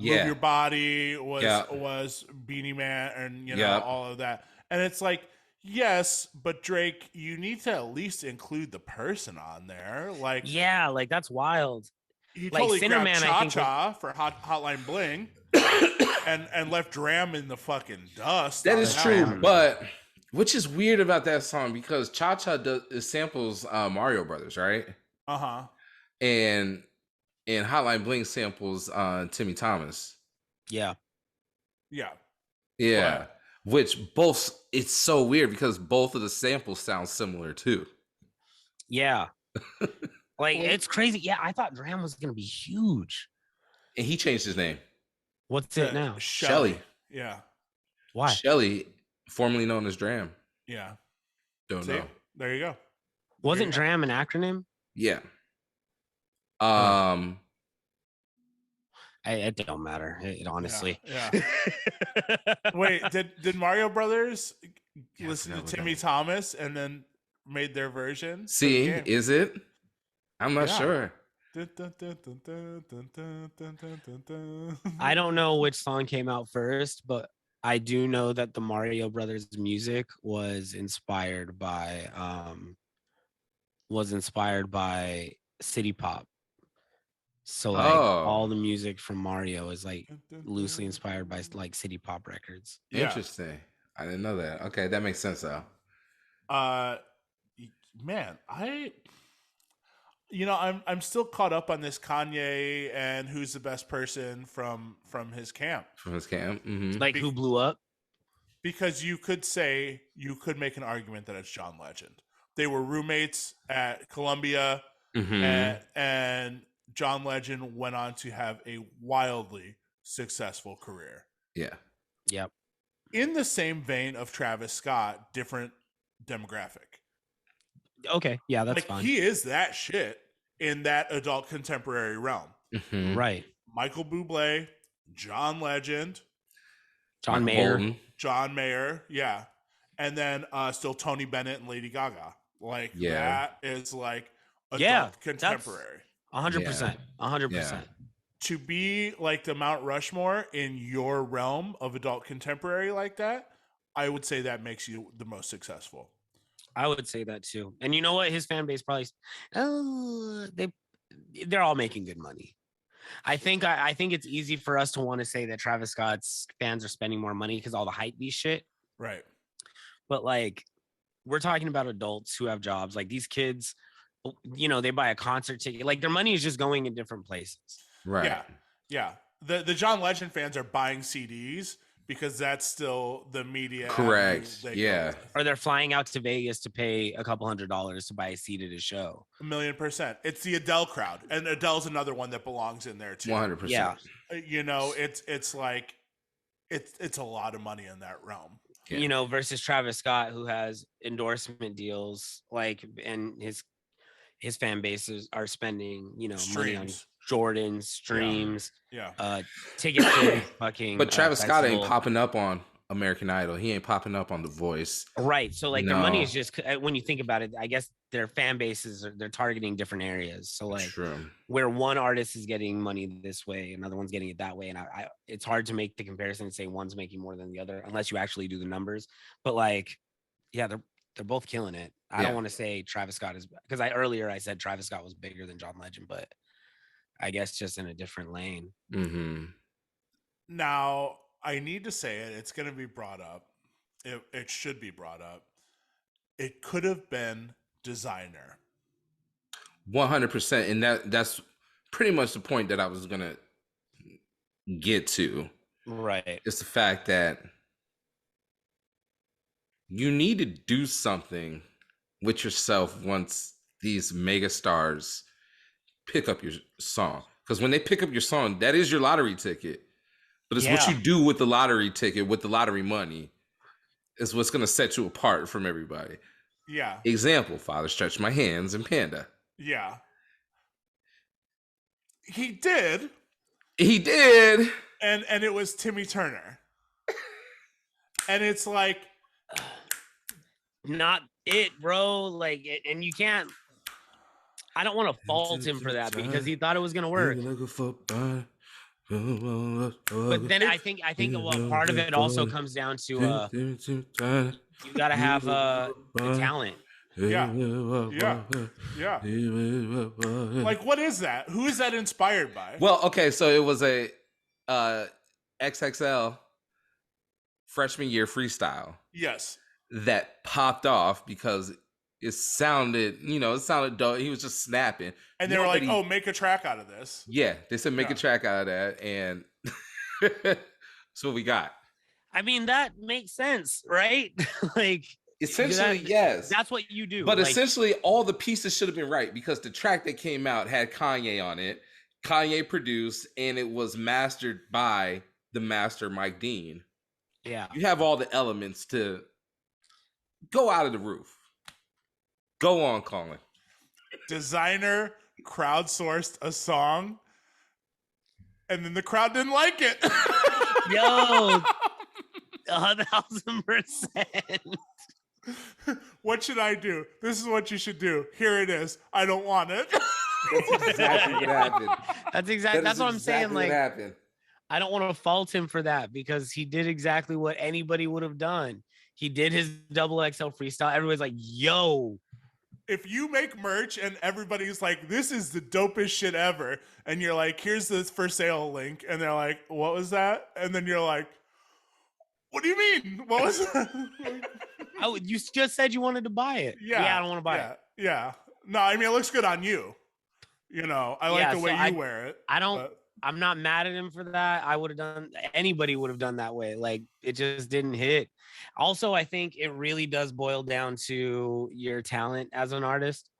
Your Body was Beanie Man, and all of that. And it's like, yes, but Drake, you need to at least include the person on there. Like, yeah, like that's wild. He totally grabbed Cha-Cha for Hotline Bling and left Dram in the fucking dust. That is true, but which is weird about that song because Cha-Cha samples Mario Brothers, right? And Hotline Bling samples Timmy Thomas. Yeah. Which both, it's so weird because both of the samples sound similar too. Yeah. Like, it's crazy. Yeah, I thought Dram was going to be huge. And he changed his name. What's it now? Shelly. Yeah. Why? Shelly, formerly known as Dram. Yeah. Don't See? know. There you go. Wasn't DRAM an acronym? Yeah. It don't matter. It honestly. Yeah. Wait, did Mario Brothers listen to Timmy Thomas and then made their version? For the See, game? is it? I'm not sure. I don't know which song came out first, but I do know that the Mario Brothers music was inspired by city pop. So like all the music from Mario is like loosely inspired by like city pop records. Yeah. Interesting. I didn't know that. Okay, that makes sense though. Man, I'm still caught up on this Kanye and who's the best person from his camp. From his camp. Mm-hmm. Like who blew up? Because you could make an argument that it's John Legend. They were roommates at Columbia, and John Legend went on to have a wildly successful career. Yeah. Yep. In the same vein of Travis Scott, different demographic. Okay, yeah, that's like fine. He is that shit in that adult contemporary realm. Mm-hmm. Right. Michael Bublé, John Legend, John Mayer. John Mayer, yeah. And then still Tony Bennett and Lady Gaga. That is like adult contemporary. 100%. 100%. Yeah. To be like the Mount Rushmore in your realm of adult contemporary like that, I would say that makes you the most successful. I would say that too. And you know what? His fan base probably they're all making good money. I think it's easy for us to want to say that Travis Scott's fans are spending more money because all the hype beast shit. Right. But like we're talking about adults who have jobs. Like these kids, they buy a concert ticket. Like their money is just going in different places. Right. Yeah. Yeah. The John Legend fans are buying CDs because that's still the media. Correct. Yeah. Or they're flying out to Vegas to pay a couple $100s to buy a seat at his show. 1,000,000%. It's the Adele crowd. And Adele's another one that belongs in there too. 100%. Yeah. It's like it's a lot of money in that realm. Yeah. Versus Travis Scott, who has endorsement deals, and his fan bases are spending, money on Jordan's streams, tickets to fucking. But Travis Scott ain't popping up on American Idol. He ain't popping up on The Voice. Right. So their money is just, when you think about it, I guess their fan bases they're targeting different areas. So where one artist is getting money this way, another one's getting it that way, and I it's hard to make the comparison and say one's making more than the other unless you actually do the numbers. But they're both killing it. I don't want to say Travis Scott is, because I said Travis Scott was bigger than John Legend, but I guess just in a different lane. Mm-hmm. Now, I need to say it. It's going to be brought up. It should be brought up. It could have been Designer. 100%. And that's pretty much the point that I was going to get to. Right. It's the fact that you need to do something with yourself once these mega stars pick up your song. Because when they pick up your song, that is your lottery ticket. But it's what you do with the lottery ticket, with the lottery money, is what's going to set you apart from everybody. Yeah. Example, Father Stretch My Hands and Panda. Yeah. He did. And it was Timmy Turner. And it's like, not it, bro. And you can't. I don't want to fault him for that because he thought it was gonna work. But then I think part of it also comes down to you gotta have the talent. Yeah. Like, what is that? Who is that inspired by? Well, okay, so it was a XXL freshman year freestyle. Yes. That popped off because it sounded dope. He was just snapping. And they were like, oh, make a track out of this. Yeah, they said make a track out of that. And that's what we got. I mean, that makes sense, right? Essentially, yes. That's what you do. But essentially, all the pieces should have been right because the track that came out had Kanye on it. Kanye produced, and it was mastered by the master Mike Dean. Yeah. You have all the elements to go out of the roof. Go on, Colin. Designer crowdsourced a song, and then the crowd didn't like it. Yo, 1,000%. What should I do? This is what you should do. Here it is. I don't want it. That's exactly what happened. That's exactly. That's what I'm saying. What Like, happened. I don't want to fault him for that because he did exactly what anybody would have done. He did his double XL freestyle. Everybody's like, "Yo." If you make merch and everybody's like, this is the dopest shit ever, and you're like, here's this for sale link, and they're like, what was that? And then you're like, what do you mean? What was that? You just said you wanted to buy it. Yeah, I don't want to buy it. Yeah. No, I mean, it looks good on you. You know, I like the way you wear it. I'm not mad at him for that. I would have done, anybody would have done that way. Like, it just didn't hit. Also, I think it really does boil down to your talent as an artist.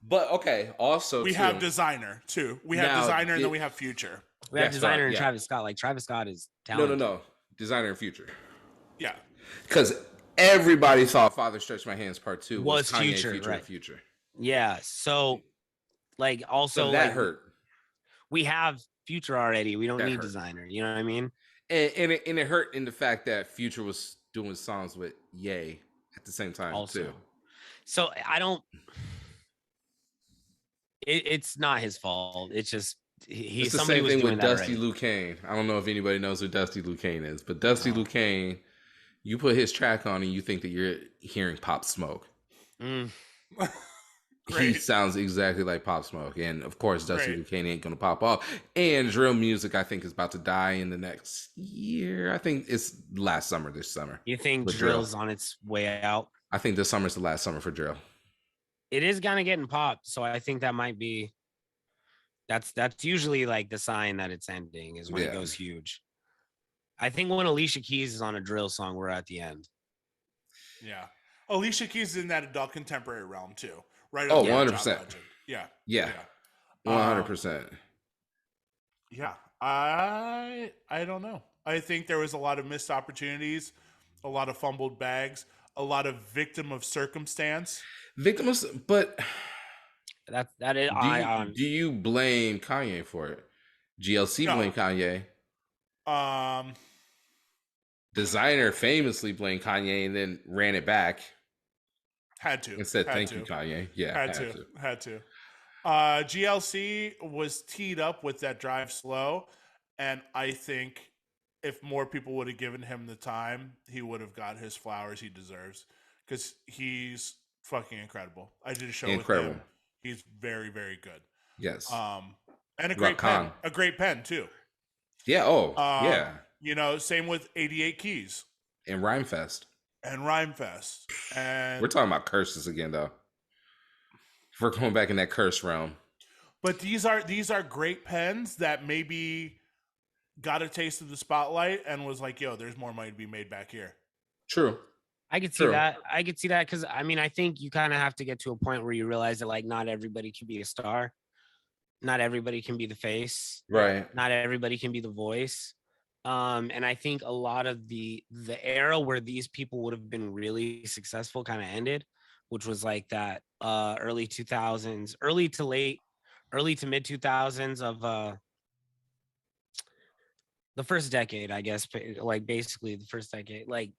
But okay, also we have Designer too. We have Designer and then we have Future. We have Designer and Travis Scott. Like, Travis Scott is talented. No. Designer and Future. Yeah. Because everybody thought Father Stretch My Hands Part 2 was Kanye, Future, Future, right. and Future. Yeah. So, like, also, so that like, hurt. We have Future already. We don't need Designer. You know what I mean? And it hurt in the fact that Future was doing songs with Ye at the same time also. Too. So I don't. It's not his fault. It's just it's the same thing with Dusty Lou Kane. I don't know if anybody knows who Dusty Lou Kane is, but Dusty Lou Kane, you put his track on and you think that you're hearing Pop Smoke. He sounds exactly like Pop Smoke. And of course, Dusty Lou Kane ain't going to pop off. And drill music, I think, is about to die in the next year. I think it's this summer. You think drill's on its way out? I think this summer's the last summer for drill. It is kind of getting popped. So I think that might be, that's usually like the sign that it's ending is when it goes huge. I think when Alicia Keys is on a drill song, we're at the end. Yeah. Alicia Keys is in that adult contemporary realm too. Right. Oh, 100%. Yeah. 100%. Yeah. I don't know. I think there was a lot of missed opportunities, a lot of fumbled bags, a lot of victim of circumstance. But that is. Do you blame Kanye for it? GLC blamed Kanye. Designer famously blamed Kanye and then ran it back. Had to. And said, thank you, Kanye. Yeah. Had to. GLC was teed up with that drive slow. And I think if more people would have given him the time, he would have got his flowers he deserves. Because he's fucking incredible. I did a show with him. He's very, very good. Yes. And a great pen. A great pen, too. Yeah. Oh, yeah. You know, same with 88 Keys. And Rhymefest. And we're talking about curses again, though. We're going back in that curse realm. But these are great pens that maybe got a taste of the spotlight and was like, yo, there's more money to be made back here. True. I could see that. Because, I mean, I think you kind of have to get to a point where you realize that, like, not everybody can be a star. Not everybody can be the face. Right. Not everybody can be the voice. And I think a lot of the era where these people would have been really successful kind of ended, which was like that early 2000s, early to mid 2000s of the first decade, I guess, like basically the first decade, like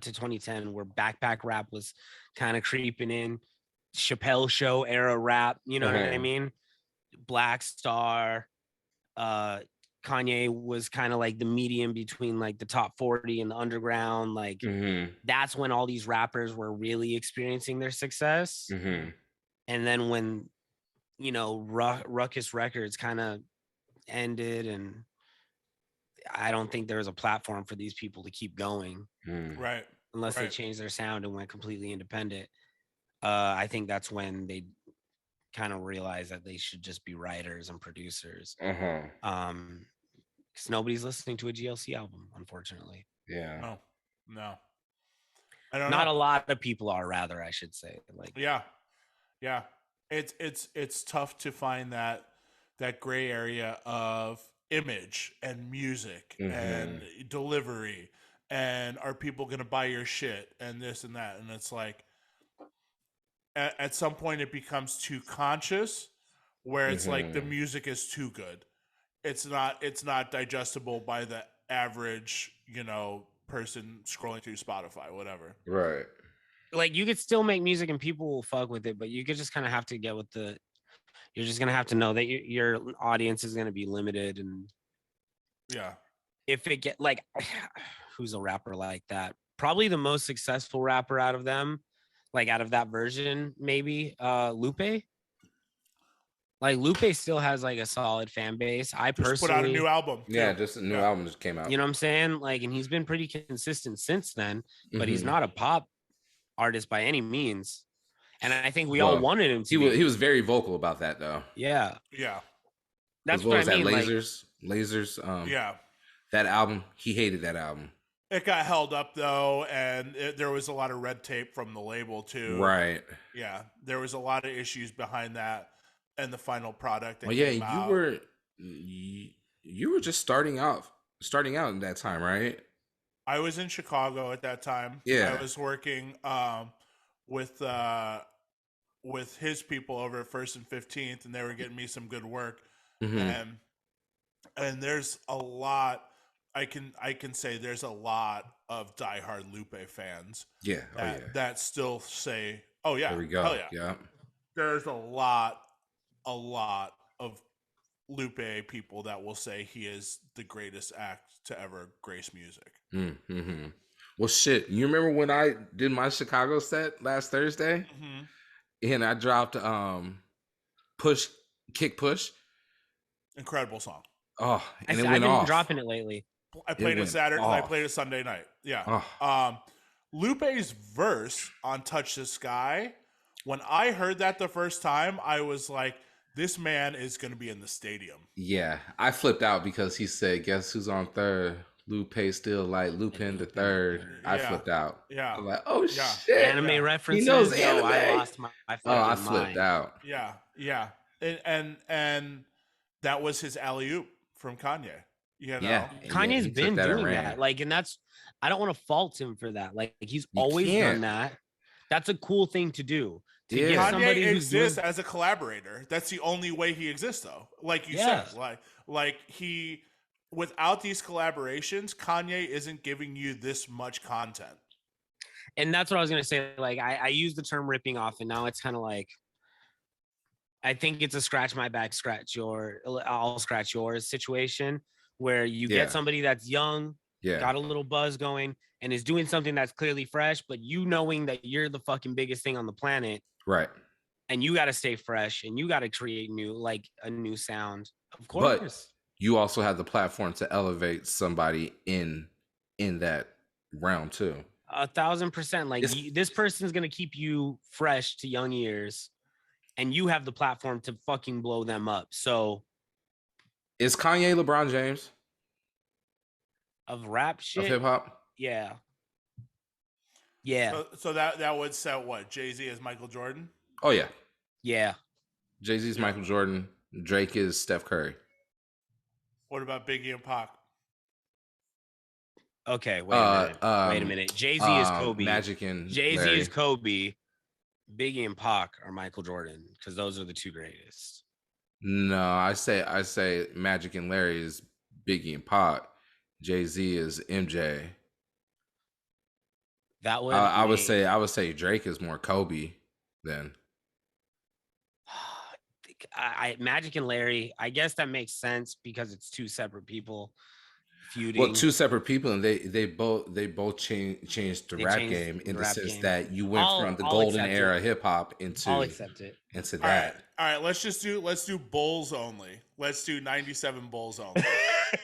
to 2010, where backpack rap was kind of creeping in, Chappelle Show era rap, you know what I mean? Black Star, Kanye was kind of like the medium between like the top 40 and the underground. Like that's when all these rappers were really experiencing their success. And then when, you know, Ruckus Records kind of ended, and I don't think there was a platform for these people to keep going. Right. Unless they changed their sound and went completely independent. I think that's when they kind of realized that they should just be writers and producers. Because nobody's listening to a GLC album, unfortunately. Yeah. No. I don't know. Not a lot of people are, rather, I should say. Like, yeah. It's tough to find that gray area of image and music and Mhm. delivery, and are people going to buy your shit and this and that, and it's like at some point it becomes too conscious, where it's like the Mhm. music is too good. It's not digestible by the average, person scrolling through Spotify, whatever. Right. Like you could still make music and people will fuck with it, but you could just kind of have to get with the. You're just gonna have to know that your audience is gonna be limited, and Yeah. if it get like, who's a rapper like that? Probably the most successful rapper out of them, like out of that version, maybe Lupe. Like Lupe still has like a solid fan base. I Just put out a new personally, album Yeah, too. just a new Yeah. album just came out. you know what I'm saying? Like, and he's been pretty consistent since then, but he's Mhm. not a pop artist by any means. And I think we all Well, wanted him to he be. was very vocal about that though. Yeah. Yeah. Because That's what what I was that? mean. Like, Lasers. Yeah. That album, he hated that album. It got held up though, and there was a lot of red tape from the label too. Right. Yeah, there was a lot of issues behind that, and the final product that Well, yeah, came out. you were just starting out in that time, right? I was in Chicago at that time. I Yeah. was working with with his people over at First and 15th, and they were getting me some good work. Hmm. And there's a lot. I can say there's a lot of diehard Lupe fans Yeah. Oh that yeah. that still say, "Oh yeah, There we hell go. yeah." Yeah. There's a lot of Lupe people that will say he is the greatest act to ever grace music. Mm-hmm. Well, shit. You remember when I did my Chicago set last Thursday, Mm-hmm. and I dropped push kick push. Incredible song. Oh, and it I've went been off. dropping it lately. I It played it went Saturday. I played it off. Sunday night. Yeah. Oh, Lupe's verse on "Touch the Sky." When I heard that the first time, I was like, "This man is going to be in the stadium." yeah. I flipped out because he said, "Guess who's on third? Lupe still like Lupin the third." I Yeah. flipped out. I Yeah. was like, "Oh Yeah. shit, Anime Yeah. references. he knows Yo, I anime." lost my Oh, I fucking flipped mind. out. Yeah. Yeah. And that was his alley oop from Kanye. You know. Yeah, Kanye's he took been that and doing ran. that. Like, and that's, I don't want to fault him for that. Like, he's You always can't. done that. That's a cool thing to do. To Yeah. give Kanye somebody who's doing, exists as a collaborator. That's the only way he exists, though. Like you Yeah. said, like he, without these collaborations, Kanye isn't giving you this much content. and that's what I was gonna say. Like, I use the term ripping off, and now it's kind of like, I think it's a scratch my back, I'll scratch yours situation, where you Yeah. get somebody that's young, Yeah. got a little buzz going, and is doing something that's clearly fresh, but you knowing that you're the fucking biggest thing on the planet, Right. and you got to stay fresh, and you got to create a new sound. Of But course, you also have the platform to elevate somebody in that realm too. 1,000%. Like, It's this person's gonna keep you fresh to young ears, and you have the platform to fucking blow them up. So, is Kanye LeBron James of rap of shit, hip hop? yeah. Yeah. So that would set what Jay-Z as Michael Jordan. Oh yeah. Yeah. Jay-Z's Yeah. Michael Jordan. Drake is Steph Curry. What about Biggie and Pac? Okay, wait a um, minute. Jay-Z is Kobe. Magic and Jay-Z Larry. is Kobe. Biggie and Pac are Michael Jordan, because those are the two greatest. No, I say Magic and Larry is Biggie and Pac. Jay-Z is MJ. That would I would say Drake is more Kobe than. I Magic and Larry, I guess that makes sense because it's two separate people feuding. Well, two separate people, and they both changed the They rap changed game in the the rap sense game. that you went from the I'll golden accept era it. hip hop I'll into accept it. that. All right. Let's do Bulls only. Let's do 97 Bulls only.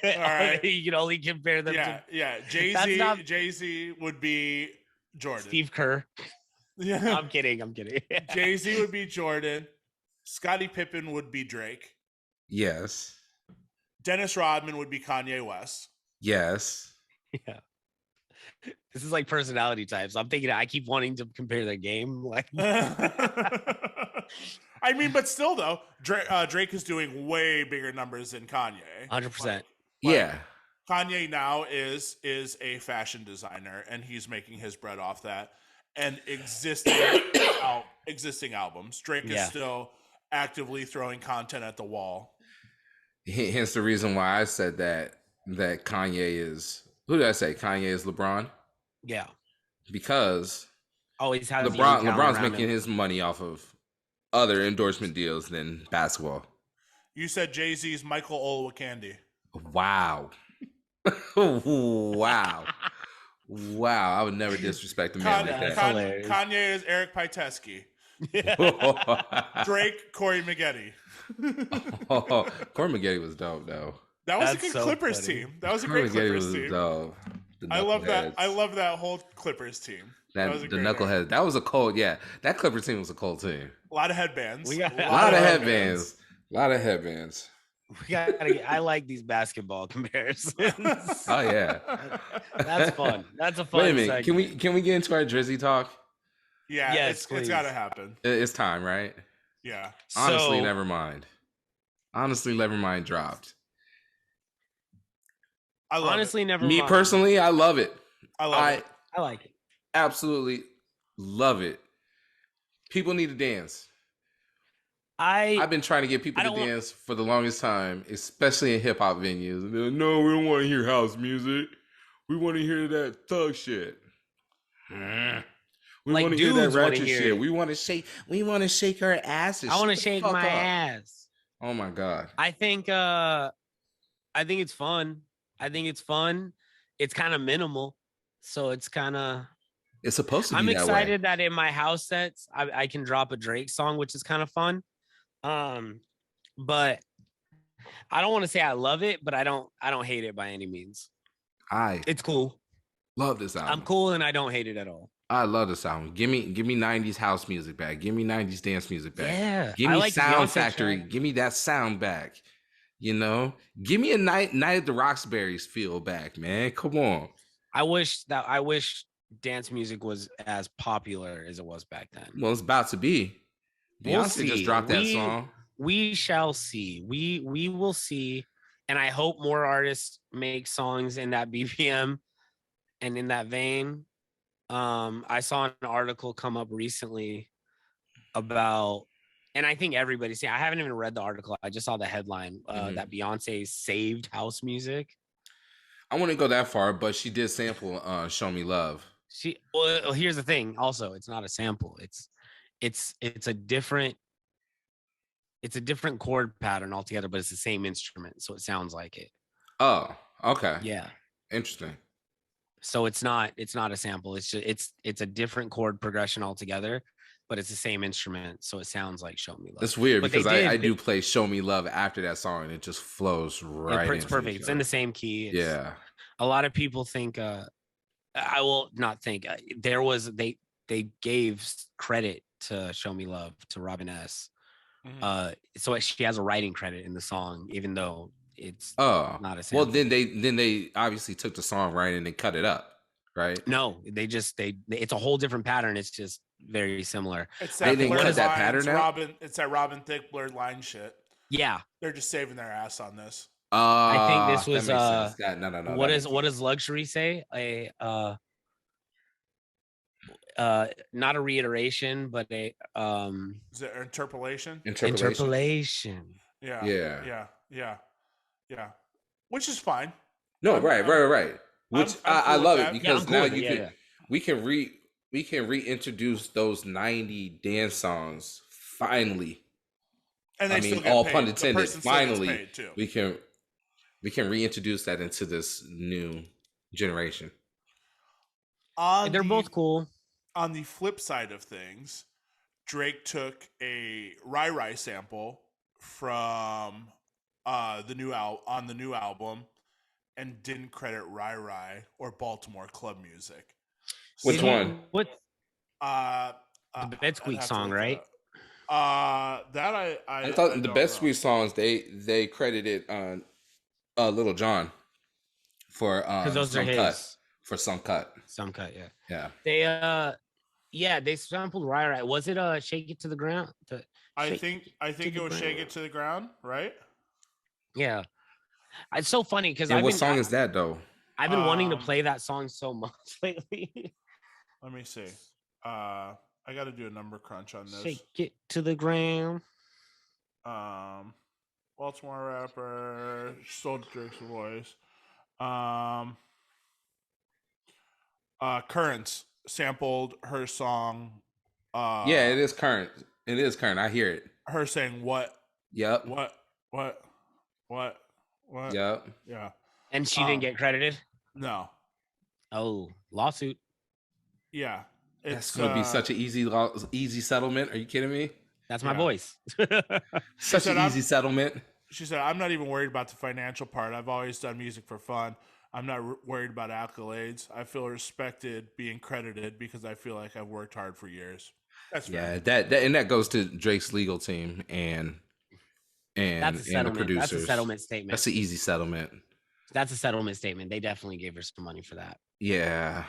All right. You can only compare them to Yeah. That's not- Jay-Z would be Jordan. Steve Kerr. Yeah. I'm kidding. Jay-Z would be Jordan. Scottie Pippen would be Drake. Yes. Dennis Rodman would be Kanye West. Yes. Yeah. This is like personality types. I'm thinking, I keep wanting to compare their game. Like, I I mean, but still though, Drake is doing way bigger numbers than Kanye. 100%. Yeah. Kanye now is a fashion designer, and he's making his bread off that. And existing albums, Drake is still actively throwing content at the wall. Hence the reason why I said that Kanye is, who did I say? Kanye is LeBron? Yeah. Because always has young talent LeBron's around making him. his money off of other endorsement deals than basketball. You said Jay-Z's Michael Olowokandi. Wow. Wow. Wow. I would never disrespect a man like that. Kanye is Eric Pyteski. Drake, Corey Maggette. Corey Maggette was dope though. That was a good Clippers team. That was a great Clippers team. Dope. I love that. I love that whole Clippers team. That was the knucklehead. That was a cold. Yeah, that Clippers team was a cold team. A lot of headbands. A lot of headbands. A lot of headbands. I like these basketball comparisons. Oh yeah, that's fun. That's a fun. Wait a minute. Segment. Can we get into our Drizzy talk? Yeah, yes, it's got to happen. It's time, right? Yeah. Honestly, never mind. Honestly, never mind. Dropped. I love Honestly, it. never. Me mind. personally, I love it. I love it. I like it. Absolutely love it. People need to dance. I've been trying to get people to dance for the longest time, especially in hip hop venues. No, we don't want to hear house music. We want to hear that thug shit. We want to hear that ratchet shit. We want to shake. We want to shake our asses. I want to shake my ass. Oh my god. I think it's fun. It's kind of minimal, so it's kind of. It's supposed to be. I'm that excited way. that in my house sets, I can drop a Drake song, which is kind of fun. But I don't want to say I love it, but I don't hate it by any means. It's cool. Love this album. I'm cool and I don't hate it at all. I love this album. Give me 90s house music back. Give me 90s dance music back. Yeah. Give me Sound Factory. Give me that sound back. You know? Give me a night at the Roxbury's feel back, man. Come on. I wish dance music was as popular as it was back then. Well, it's about to be. Beyonce just dropped that song. We shall see. We will see. And I hope more artists make songs in that BPM and in that vein. I saw an article come up recently about, and I think everybody's saying, I haven't even read the article. I just saw the headline that Beyonce saved house music. I wouldn't go that far, but she did sample Show Me Love. Well, here's the thing. Also, it's not a sample. It's a different chord pattern altogether, but it's the same instrument, so it sounds like it. Oh, okay. Yeah. Interesting. So it's not a sample. It's just it's a different chord progression altogether, but it's the same instrument, so it sounds like Show Me Love. That's weird because I do play Show Me Love after that song, and it just flows right. It's perfect. It's in the same key. Yeah. A lot of people think. I will not think there was they gave credit to Show Me Love to Robin S. So she has a writing credit in the song, even though it's not a sample. Well, then they obviously took the song right and they cut it up, right? No, they it's a whole different pattern. It's just very similar. It's that It's that Robin Thicke blurred line shit. Yeah, they're just saving their ass on this. I think this was no. What does luxury say? Not a reiteration, but a is it interpolation? Interpolation. Yeah. Which is fine. No, right. Which I love it because now we can reintroduce those 90 dance songs finally. And I mean, all pun intended. Finally, we can reintroduce that into this new generation. They're both cool. On the flip side of things, Drake took a Rai Rai sample from the new album and didn't credit Rai Rai or Baltimore club music. Which one? What? The Bed Squeak song, right? I thought the Bed Squeak songs they credited Little John for those are his. Cut. For some cut. Some cut, yeah. They they sampled Rai Rai. Was it Shake It to the Ground? I Shake think to it the was Shake It ground. to the Ground, right? Yeah, it's so funny because Yeah, what song is that though? I've been wanting to play that song so much lately. Let me see. I got to do a number crunch on this. Shake it to the ground. Baltimore rapper, stole Drake's voice. Currents sampled her song. Yeah, it is current. It is current. I hear it. Her saying what, Yep. what, what, what, what. Yep. Yeah. And she didn't get credited. No. Oh, lawsuit. Yeah. That's It's gonna be such an easy settlement. Are you kidding me? That's my Yeah. voice. Such an easy settlement. She said, I'm not even worried about the financial part. I've always done music for fun. I'm not worried about accolades. I feel respected being credited because I feel like I've worked hard for years. That's fair. That goes to Drake's legal team and That's a the settlement. producers. That's a settlement statement. That's an easy settlement. That's a settlement statement. They definitely gave her some money for that. Yeah.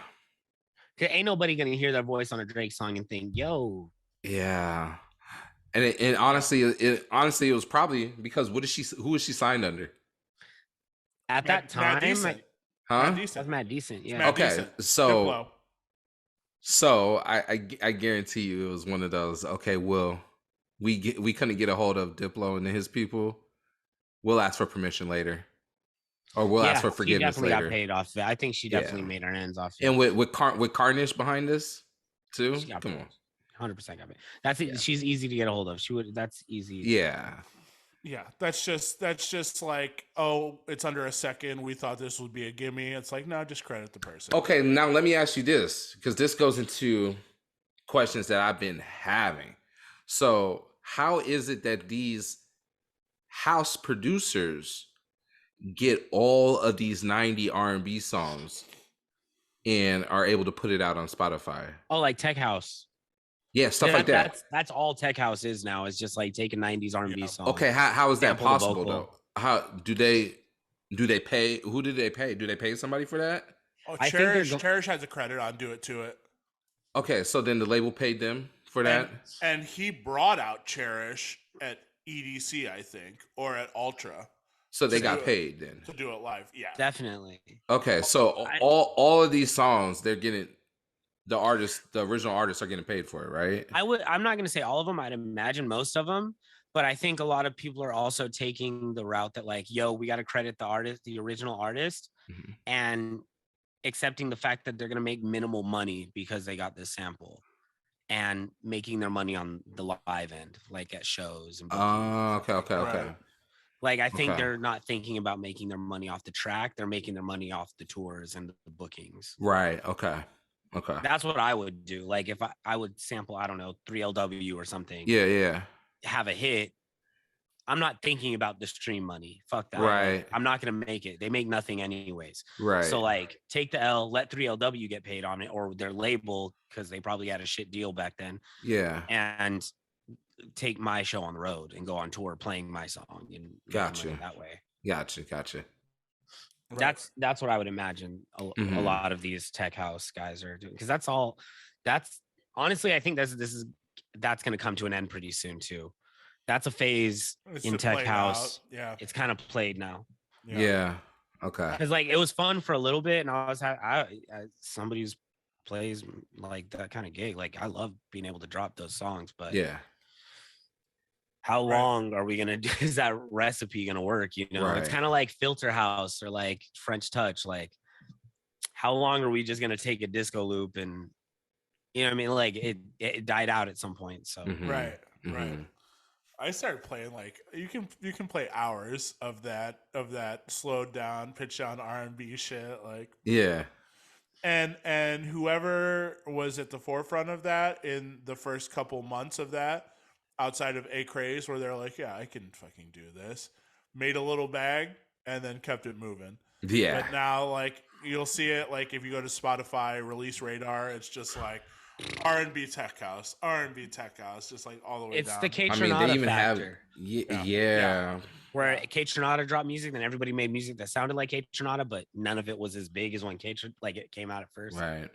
Ain't nobody gonna hear their voice on a Drake song and think, "Yo." Yeah. And honestly, it was probably because who is she signed under? At that time, Mad Decent. Huh? Mad Decent. that's Mad Decent. Yeah. Mad Okay, Decent. so Diplo. I guarantee you it was one of those. Okay, well, we couldn't get a hold of Diplo and his people. We'll ask for permission later, or we'll ask for forgiveness she definitely later. got paid off of it. I think she definitely made her ends off it. And with Carnage behind this too. Come on, 100% got paid. That's it. She's easy to get a hold of. That's easy. Yeah. Yeah, that's just like, oh, it's under a second. We thought this would be a gimme. It's like, no, just credit the person. Okay, now let me ask you this, because this goes into questions that I've been having. So, how is it that these house producers get all of these 90 R&B songs and are able to put it out on Spotify? Oh, like Tech House. Yeah, stuff like that. That's all Tech House is now. Is just like taking 90s R&B songs. Okay, how is that possible though? How do they pay? Who do they pay? Do they pay somebody for that? Oh, Cherish has a credit on Do It To It. Okay, so then the label paid them for that? And he brought out Cherish at EDC, I think, or at Ultra. So they got paid then. To do it live, yeah. Definitely. Okay, so all of these songs, they're getting the original artists are getting paid for it, right? I'm not going to say all of them. I'd imagine most of them, but I think a lot of people are also taking the route that like, yo, we got to credit the artist, the original artist, and accepting the fact that they're going to make minimal money because they got this sample and making their money on the live end, like at shows and okay. Right. Like, I think they're not thinking about making their money off the track. They're making their money off the tours and the bookings. Right. Okay. That's what I would do. Like, if I would sample, I don't know, 3LW or something. Yeah. Have a hit. I'm not thinking about the stream money. Fuck that. Right. Like, I'm not going to make it. They make nothing anyways. Right. So, like, take the L, let 3LW get paid on it, or their label, because they probably had a shit deal back then. Yeah. And take my show on the road and go on tour playing my song and gotcha that way. Gotcha. Right. That's what I would imagine a lot of these tech house guys are doing, because that's honestly, I think that's going to come to an end pretty soon too. That's a phase in tech house. Out. Yeah, it's kind of played now. Yeah. Okay. Because like it was fun for a little bit, and I was somebody who plays like that kind of gig. Like, I love being able to drop those songs, but yeah. How long are we gonna do? Is that recipe gonna work? You know, it's kind of like Filter House or like French Touch. Like, how long are we just gonna take a disco loop and, you know what I mean? Like, it died out at some point. So right. I started playing, like, you can play hours of that slowed down, pitch down R&B shit, like, yeah. And whoever was at the forefront of that in the first couple months of that, outside of A Craze, where they're like, yeah, I can fucking do this, made a little bag and then kept it moving. Yeah. But now, like, you'll see it, like, if you go to Spotify release radar, it's just like R&B tech house, just like all the way it's down. the K Tronada factor. Yeah. Where K Tronada dropped music, then everybody made music that sounded like K Tronada, but none of it was as big as when it came out at first. Right.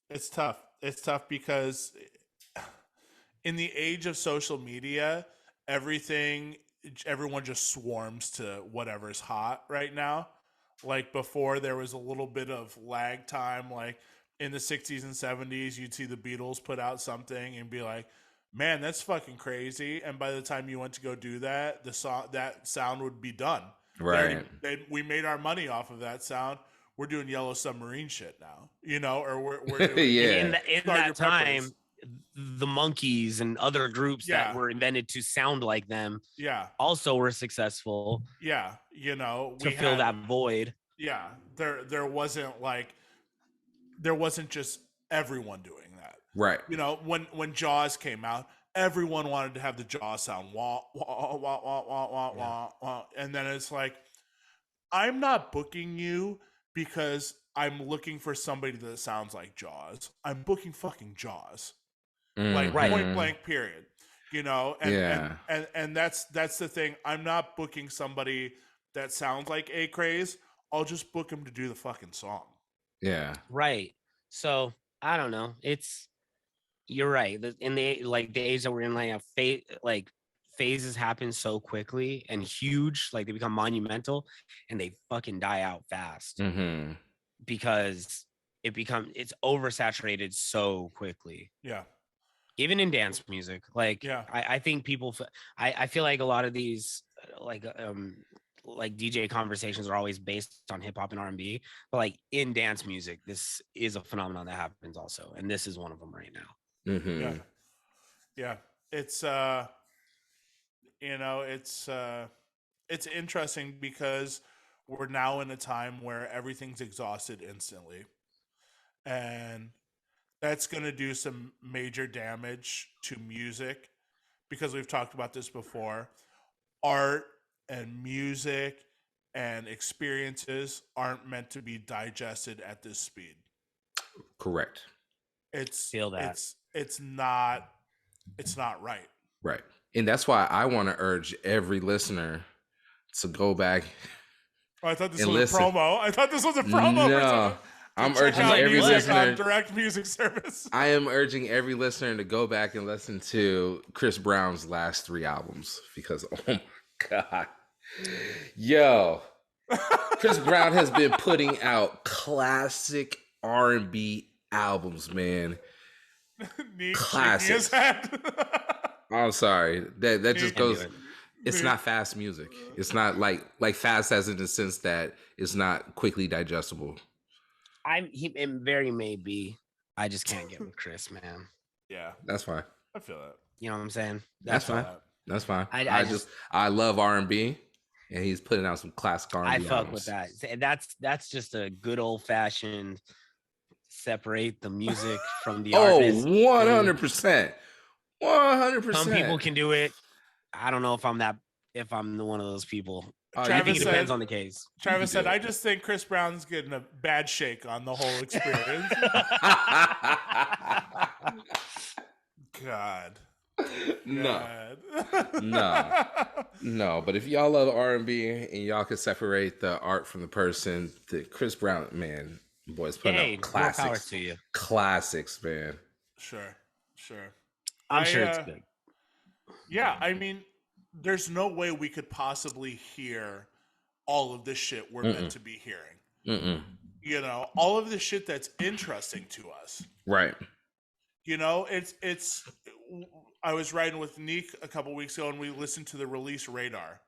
It's tough. It's tough because in the age of social media, everyone just swarms to whatever's hot right now. Like before, there was a little bit of lag time. Like in the 60s and 70s, you'd see the Beatles put out something and be like, man, that's fucking crazy. And by the time you went to go do that, that sound would be done. Right. We made our money off of that sound. We're doing Yellow Submarine shit now, or we're doing Yeah. In that time, the Monkees and other groups that were invented to sound like them, also were successful. Yeah, to fill that void. Yeah, there wasn't just everyone doing that. Right. When Jaws came out, everyone wanted to have the Jaws sound wah wah wah wah wah wah wah wah, and then it's like, I'm not booking you because I'm looking for somebody that sounds like Jaws. I'm booking fucking Jaws, like point blank, period. And that's the thing. I'm not booking somebody that sounds like A Craze. I'll just book him to do the fucking song. Yeah. Right. So I don't know. You're right. In the age that we're in, phases happen so quickly and huge, like they become monumental, and they fucking die out fast because it's oversaturated so quickly. Yeah. Even in dance music, I think I feel like a lot of these DJ conversations are always based on hip hop and R&B, but like in dance music, this is a phenomenon that happens also, and this is one of them right now. Yeah. It's it's interesting because we're now in a time where everything's exhausted instantly, and that's going to do some major damage to music, because we've talked about this before. Art and music and experiences aren't meant to be digested at this speed. Correct. It's not right. Right. And that's why I want to urge every listener to go back. Oh, I thought this was a promo. I thought this was a promo. No, I'm urging every listener on direct music service. I am urging every listener to go back and listen to Chris Brown's last 3 albums, because oh my God, yo, Chris Brown has been putting out classic R&B albums, man. Classic. I'm sorry. That just goes. It's not fast music. It's not like fast as in the sense that it's not quickly digestible. It very may be. I just can't get with Chris, man. Yeah, that's fine. I feel that. You know what I'm saying? That's fine. That's fine. I love R&B, and he's putting out some classic R&B. I fuck with that. That's just a good old fashioned separate the music from the artist. 100%. 100%. Some people can do it. I don't know if I'm one of those people. I think it depends on the case. Travis said, I just think Chris Brown's getting a bad shake on the whole experience. God. No. But if y'all love R&B and y'all can separate the art from the person, the Chris Brown, man, boys putting out classics. More power to you. Classics, man. Sure. I'm sure it's good. Yeah, I mean, there's no way we could possibly hear all of this shit we're meant to be hearing. All of the shit that's interesting to us. Right. It's I was riding with Neek a couple weeks ago, and we listened to the release radar,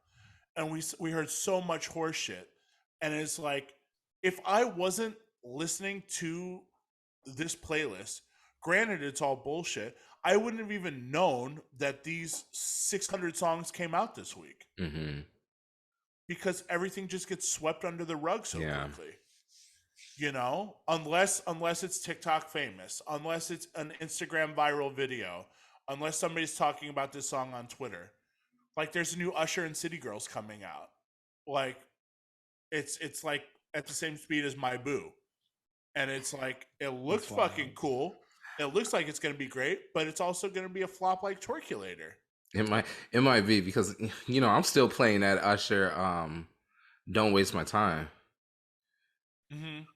and we heard so much horse shit. And it's like, if I wasn't listening to this playlist, granted it's all bullshit, I wouldn't have even known that these 600 songs came out this week. Because everything just gets swept under the rug so quickly. Unless it's TikTok famous, unless it's an Instagram viral video, unless somebody's talking about this song on Twitter. Like, there's a new Usher and City Girls coming out. Like, it's like at the same speed as My Boo. And it's like, it looks fucking cool. It looks like it's going to be great, but it's also going to be a flop like Twerkulator. It might be, because I'm still playing that Usher Don't Waste My Time.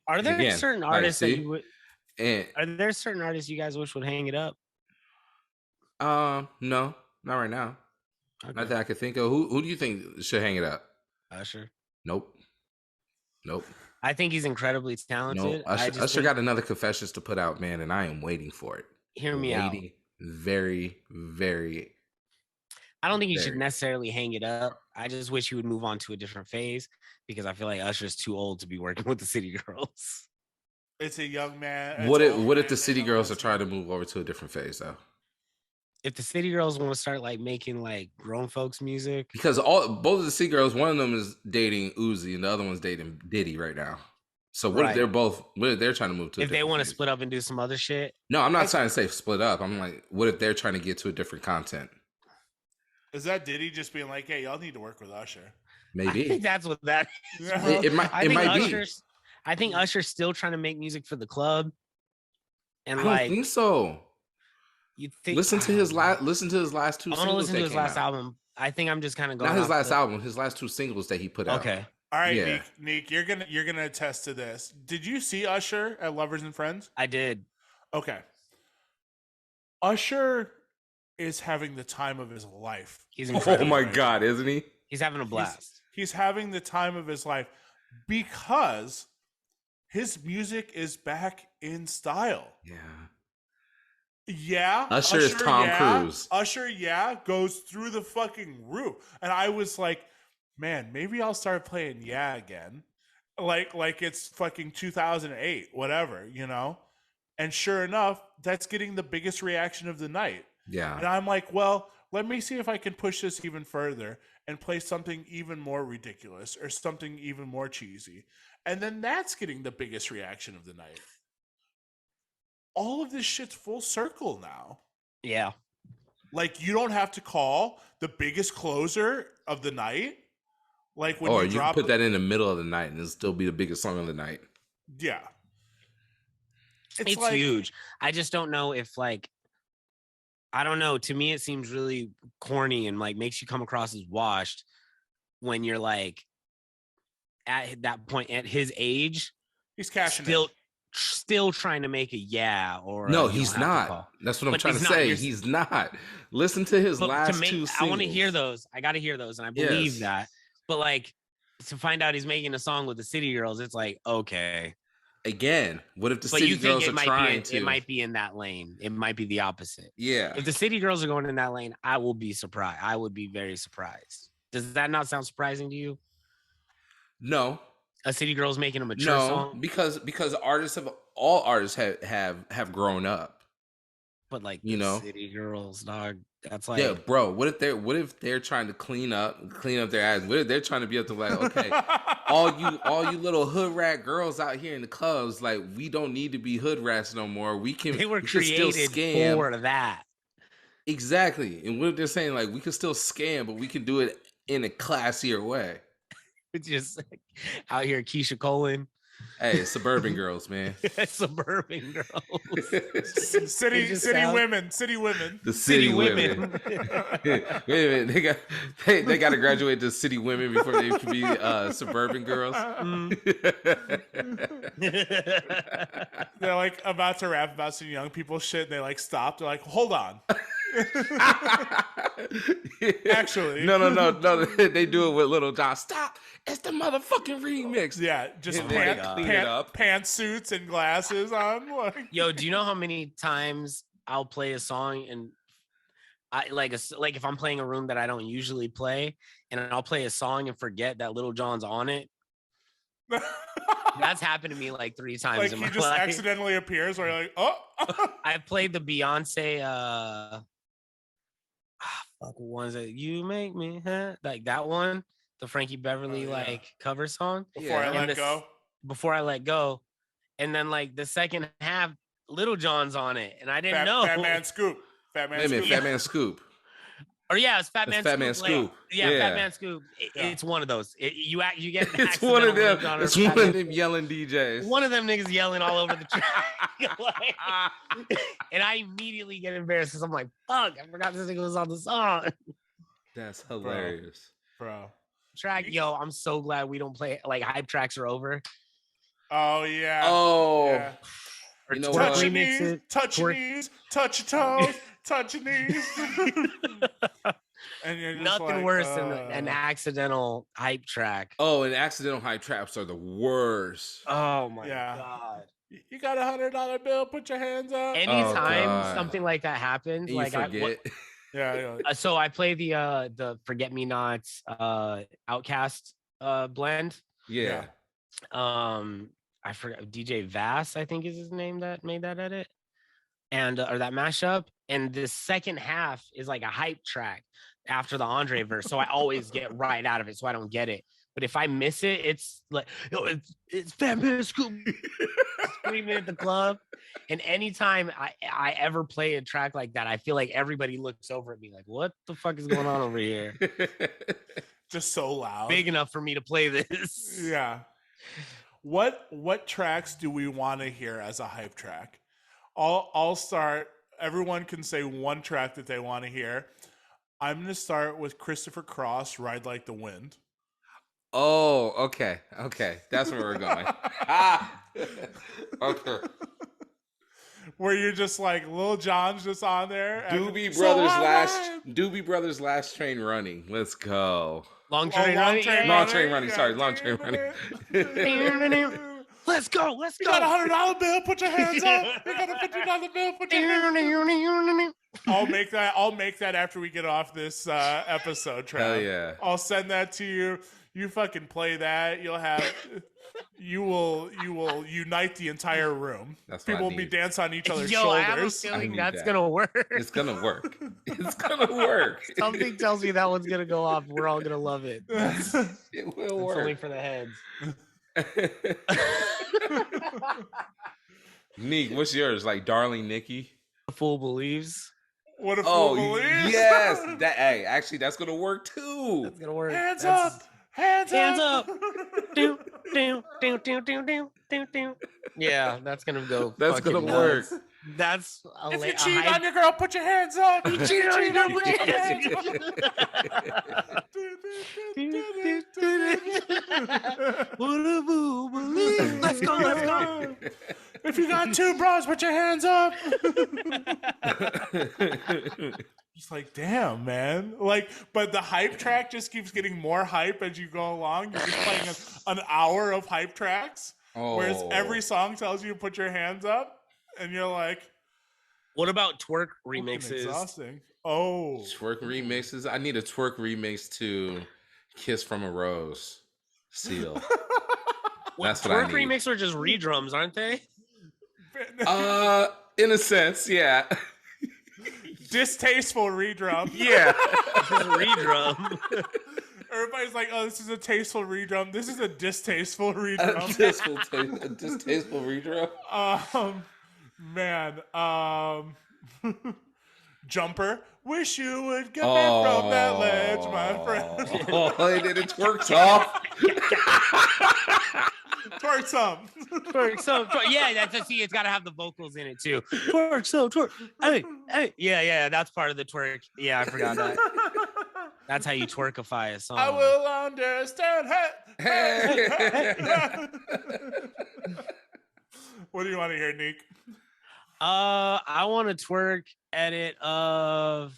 Are there certain artists that you would? Are there certain artists you guys wish would hang it up? No, not right now. Not Okay. that I could think of. Who do you think should hang it up? Usher. Nope. Nope. I think he's incredibly No. talented. I Usher, just Usher think, got another Confessions to put out, man, and I am waiting for it. hear me out. Waiting very, very, I don't think he should very. necessarily hang it up. I just wish he would move on to a different phase because I feel like Usher's too old to be working with the City Girls. It's a young man. What if the City Girls are trying to move over to a different phase though? If the City Girls want to start like making like grown folks music, Because both of the City Girls, one of them is dating Uzi and the other one's dating Diddy right now. So what if they're trying to move to? If they want to split up and do some other shit. No, I'm not trying to say split up. I'm like, what if they're trying to get to a different content? Is that Diddy just being like, hey, y'all need to work with Usher? Maybe. I think that's what that is. It might be. I think Usher's still trying to make music for the club. And I don't think so. You think listen to his last two singles. I want to listen to his last album. I think I'm just kind of going. Not his last album, his last two singles that he put out. Okay. All right, Neek, you're gonna attest to this. Did you see Usher at Lovers and Friends? I did. Okay. Usher is having the time of his life. He's incredible. Oh my God, isn't he? He's having a blast. He's having the time of his life because his music is back in style. Yeah. Yeah. Usher is Tom Cruise. Usher, goes through the fucking roof. And I was like, man, maybe I'll start playing again. Like it's fucking 2008, whatever, you know? And sure enough, that's getting the biggest reaction of the night. Yeah. And I'm like, well, let me see if I can push this even further and play something even more ridiculous or something even more cheesy. And then that's getting the biggest reaction of the night. All of this shit's full circle now. Yeah. Like, you don't have to call the biggest closer of the night. Like, when you can put that in the middle of the night and it'll still be the biggest song of the night. Yeah. It's like, huge. I just don't know if, like, I don't know. To me, it seems really corny and, like, makes you come across as washed when you're, like, at that point, at his age. He's cashing still trying to make or no, he's not. That's what I'm trying to say. He's not. Listen to his last two singles. I want to hear those. I got to hear those, and I believe that. But like, to find out he's making a song with the City Girls, it's like, okay. Again, what if the City Girls are trying to? It might be in that lane. It might be the opposite. Yeah. If the City Girls are going in that lane, I will be surprised. I would be very surprised. Does that not sound surprising to you? No. A City Girls making a mature song? because all artists have grown up. But like, City Girls, dog, that's like, yeah, bro. What if they're trying to clean up their ass? What if they're trying to be up to like, okay, all you little hood rat girls out here in the clubs, like, we don't need to be hood rats no more. We can created still scam for that. Exactly. And what if they're saying, like, we can still scam, but we can do it in a classier way? It's just like, out here, Keisha Cole. Hey, suburban girls, man. Suburban girls. City women. The city women. Wait a minute. They got to graduate to city women before they can be suburban girls. They're like about to rap about some young people shit. And they like stop. They're like, hold on. Actually, no. They do it with Little John. Stop! It's the motherfucking remix. Yeah, just pantsuits and glasses on. Like. Yo, do you know how many times I'll play a song and I like if I'm playing a room that I don't usually play, and I'll play a song and forget that Little John's on it. That's happened to me like 3 times. Like, in he my just life. accidentally appears, where you're like, oh. I played the Beyonce. Fuck, ones that you make me like that one, the Frankie Beverly like cover song. Before I let go, and then like the second half, Little John's on it, and I didn't know. Fat Man Scoop. Fat Man Scoop. Or it's Fat Man Scoop. Scoop. Yeah, Fat Man Scoop. It's one of those. You get. It's one of them. It's one of them yelling DJs. One of them niggas yelling all over the track. And I immediately get embarrassed because I'm like, fuck, I forgot this nigga was on the song. That's hilarious, bro. Track, yo, I'm so glad we don't play like hype tracks are over. Oh yeah. Oh. Yeah. You know touch your knees, touch your toes. touch knees. And you're just Nothing like, worse than an accidental hype track. Oh, and accidental hype traps are the worst. Oh my Yeah. god. You got $100 bill, put your hands up. Anytime God. something like that happens, And you like forget. Yeah. so I play the Forget Me Nots Outcast blend. Yeah. I forgot DJ Vass, I think is his name, that made that edit. And or that mashup. And the second half is like a hype track after the Andre verse. So I always get right out of it, so I don't get it. But if I miss it, it's like, yo, it's Fat Man Scoop screaming at the club. And anytime I ever play a track like that, I feel like everybody looks over at me like, what the fuck is going on over here? Just so loud. Big enough for me to play this. Yeah. What tracks do we want to hear as a hype track? I'll start. Everyone can say one track that they want to hear. I'm going to start with Christopher Cross, Ride Like the Wind. Oh, okay. That's where we're going. Okay. Where you're just like, Lil Jon's just on there. Doobie Brothers last train running. Let's go. Long train running. Long train running. Sorry, long train running. Let's go. You got $100 bill, put your hands up. You got a $50 bill, put your hands up. I'll make that after we get off this episode, Trav. Hell yeah. I'll send that to you. You fucking play that. You will unite the entire room. That's what I People will be need. dancing on each other's I have a shoulders. feeling need that's that. gonna work. It's gonna work. It's gonna work. Something tells me that one's gonna go off. We're all gonna love it. It's It will work. only for the heads. Neek, what's yours? Like Darling Nikki? The Fool Believes. What a fool Oh believes. yes, actually that's gonna work too. That's gonna work. Hands That's- up. Hands up. Do, do, do, do, do, do, do, do. Yeah, that's gonna go. That's fucking gonna nuts. work. That's If you cheat on your girl, put your hands up. You cheat on your girl, put your hands Let's go. If you got 2 bras, put your hands up. It's like, damn, man. Like, but the hype track just keeps getting more hype as you go along. You're just playing an hour of hype tracks, whereas every song tells you to put your hands up, and you're like, What about twerk fucking remixes? exhausting. Oh, Twerk remixes. I need a twerk remix to "Kiss from a Rose." Seal. That's what I Twerk need. remix are just redrums, aren't they? In a sense, yeah. distasteful redrum. Yeah. Just redrum. Everybody's like, "Oh, this is a tasteful redrum. This is a distasteful A redrum." distasteful redrum. Man. Jumper. Wish you would get back from that ledge, my friend. Oh, they did it. Twerks off. Twerk some. Twerk, so twerk. Yeah, that's see, it's got to have the vocals in it too. Twerk, so twerk. Hey, yeah, that's part of the twerk. Yeah, I forgot that. That's how you twerkify a song. I will understand. Hey. What do you want to hear, Neek? I want a twerk edit of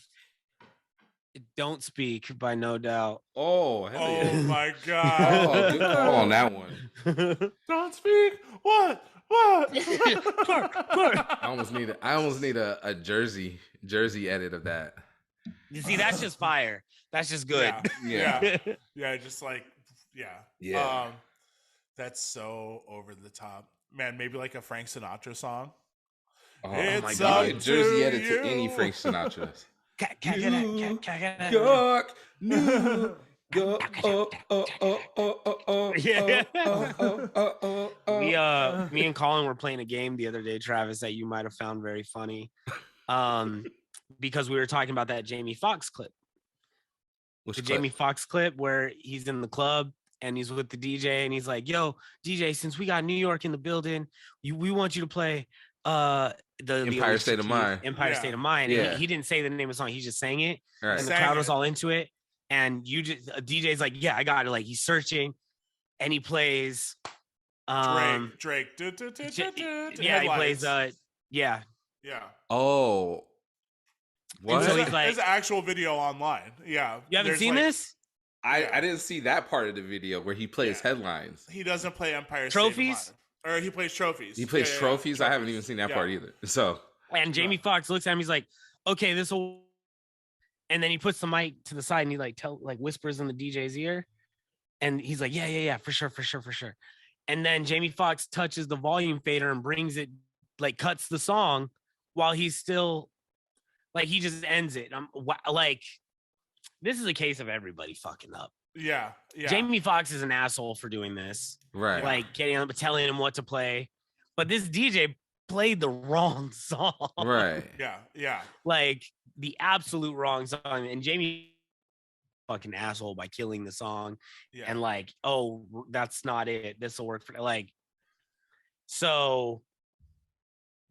"Don't Speak" by No Doubt. Oh, hell Oh yeah. my god. Oh, good call on that one. Don't speak. What? Twerk, twerk. I almost need a Jersey edit of that. You see, that's just fire. That's just good. Yeah. Yeah, just like, yeah. Yeah. That's so over the top. Man, maybe like a Frank Sinatra song. Oh, It's my up God. A Jersey to edit to any you. Frank Sinatra. New York, New York. Me and Colin were playing a game the other day, Travis, that you might have found very funny. Because we were talking about that Jamie Foxx clip. Which The clip? Jamie Foxx clip where he's in the club and he's with the DJ and he's like, "Yo, DJ, since we got New York in the building, we want you to play the Empire Alicia State of Keys Mind. Empire Yeah. State of Mind." Yeah. And he didn't say the name of the song, he just sang it. All right. And the Sang crowd it. was all into it. And DJ's like, "Yeah, I got it." Like he's searching and he plays Drake. yeah, he plays Headlights. yeah. Yeah. Oh, What? And so he's like, there's an actual video online. Yeah. you haven't There's seen like, this? I didn't see that part of the video where he plays headlines. He doesn't play Empire Trophies? State of Mind. Or he plays trophies. He plays trophies. I haven't even seen that part either. So, And Jamie Foxx looks at him. He's like, okay, this will. And then he puts the mic to the side and he like whispers in the DJ's ear. And he's like, yeah, for sure. And then Jamie Foxx touches the volume fader and brings it, like cuts the song while he's still, like he just ends it. I'm like, this is a case of everybody fucking up. Yeah. Jamie Foxx is an asshole for doing this. right. Like telling him what to play. But this DJ played the wrong song. Right. Yeah. Like the absolute wrong song. And Jamie fucking asshole by killing the song. Yeah. And like, oh, that's not it. This will work for like. So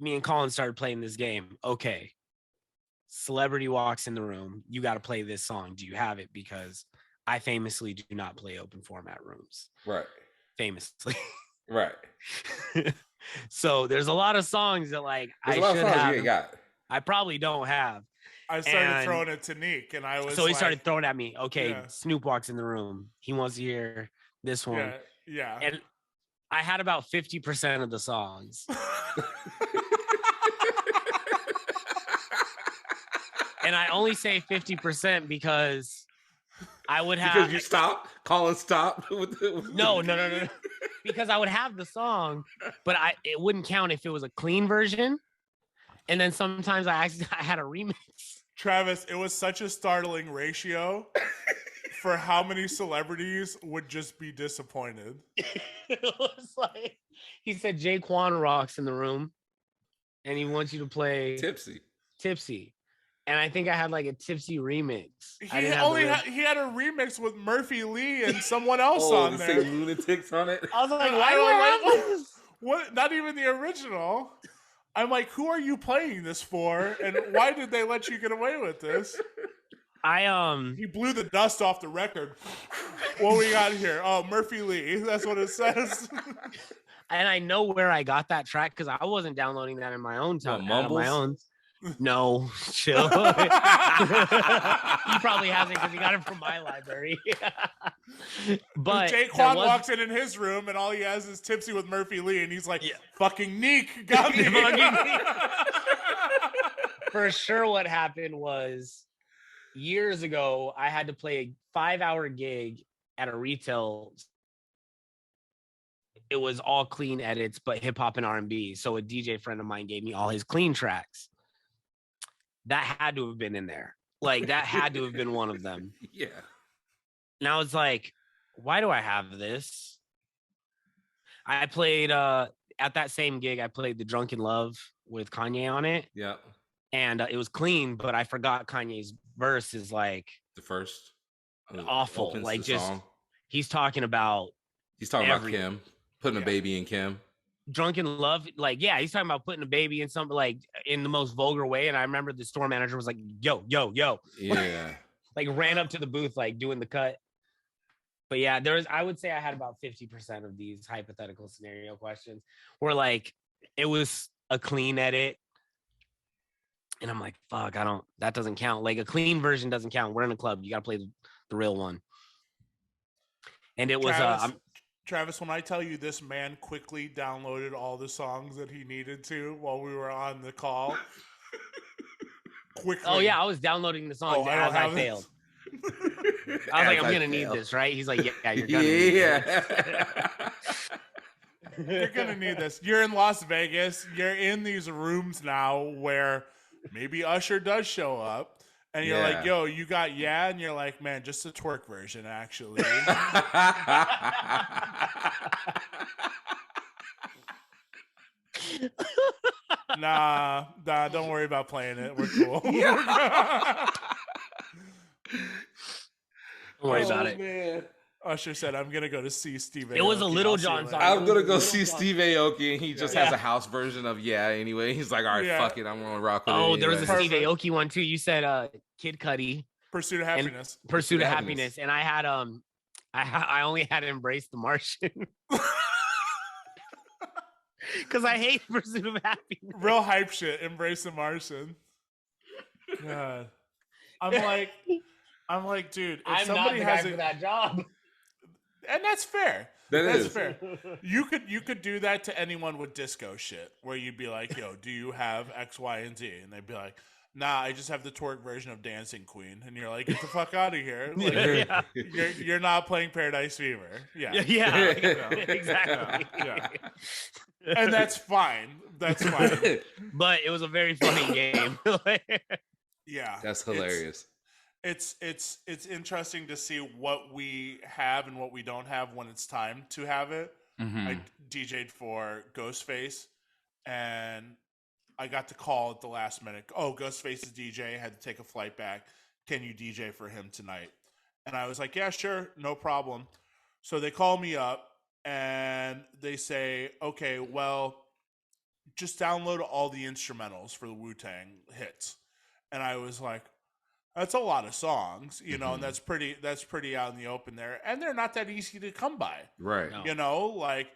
me and Colin started playing this game. Okay. Celebrity walks in the room. You got to play this song. Do you have it? Because I famously do not play open format rooms. Right. Famously. Right. So there's a lot of songs that like There's I a lot of should songs have. you ain't got. I probably don't have. I started throwing it to Neek, and I was So he started throwing at me. Okay, Yeah. Snoop walks in the room. He wants to hear this one. Yeah. And I had about 50% of the songs. And I only say 50% because I would have. Because you stop, Colin, stop. No. Because I would have the song, but it wouldn't count if it was a clean version. And then sometimes I had a remix. Travis, it was such a startling ratio for how many celebrities would just be disappointed. It was like he said Jaquan rocks in the room, and he wants you to play Tipsy. And I think I had like a Tipsy remix. He had a remix with Murphy Lee and someone else on there. Lunatics on it. I was like, why do I have this? What? Not even the original. I'm like, who are you playing this for? And why did they let you get away with this? He blew the dust off the record. What we got here? Oh, Murphy Lee. That's what it says. And I know where I got that track because I wasn't downloading that in my own time. My own. No, chill. He probably hasn't because he got it from my library. But Jaquan walks in his room and all he has is Tipsy with Murphy Lee, and he's like, "Fucking Neek got me." For sure, what happened was years ago, I had to play a 5-hour gig at a retail. It was all clean edits, but hip hop and R&B. So a DJ friend of mine gave me all his clean tracks. That had to have been in there. Like that had to have been one of them. Yeah. And I was like, why do I have this? I played at that same gig, I played The Drunken Love with Kanye on it. Yeah. And it was clean, but I forgot Kanye's verse is like the first awful. Like just song. He's talking about about Kim, putting a baby in Kim. Drunken Love, like, yeah, he's talking about putting a baby in something like in the most vulgar way. And I remember the store manager was like, yo. Yeah. Like ran up to the booth, like doing the cut. But yeah, I would say I had about 50% of these hypothetical scenario questions where like it was a clean edit. And I'm like, fuck, that doesn't count. Like a clean version doesn't count. We're in a club. You got to play the real one. And it was, Travis, when I tell you this man quickly downloaded all the songs that he needed to while we were on the call. Quickly. Oh, yeah, I was downloading the songs as I failed. I was like, I'm going to need this, right? He's like, yeah, you're going to need this. You're going to need this. You're in Las Vegas. You're in these rooms now where maybe Usher does show up. And you're like, yo, you got and you're like, man, just a twerk version, actually. Nah, don't worry about playing it. We're cool. Don't worry about it. Man. Usher said, I'm going to go to see Steve Aoki. It was a Little John song. I'm going to go see Steve Aoki, and he just has a house version of anyway. He's like, all right, fuck it. I'm going to rock with it. Oh, there was anyway. a Steve Aoki one, too. You said Kid Cudi. Pursuit of Happiness. Pursuit of Happiness. And I had, I only had Embrace the Martian. Because I hate Pursuit of Happiness. Real hype shit. Embrace the Martian. God. I'm like, dude, if I'm not somebody the guy has for that job. and that's fair. That's fair. You could do that to anyone with disco shit, where you'd be like, "Yo, do you have X, Y, and Z?" And they'd be like, "Nah, I just have the twerk version of Dancing Queen." And you're like, "Get the fuck out of here! Like, Yeah. you're not playing Paradise Fever." Yeah, Yeah, exactly. yeah. And that's fine. That's fine. But it was a very funny game. Yeah, That's hilarious. It's interesting to see what we have and what we don't have when it's time to have it. I DJ'd for Ghostface, and I got the call at the last minute. Oh, Ghostface is DJ. Had to take a flight back. Can you DJ for him tonight? And I was like, yeah, sure, no problem. So they call me up and they say, okay, well, just download all the instrumentals for the Wu-Tang hits. And I was like, that's a lot of songs, you know, and that's pretty out in the open there. And they're not that easy to come by. Right. No. You know, like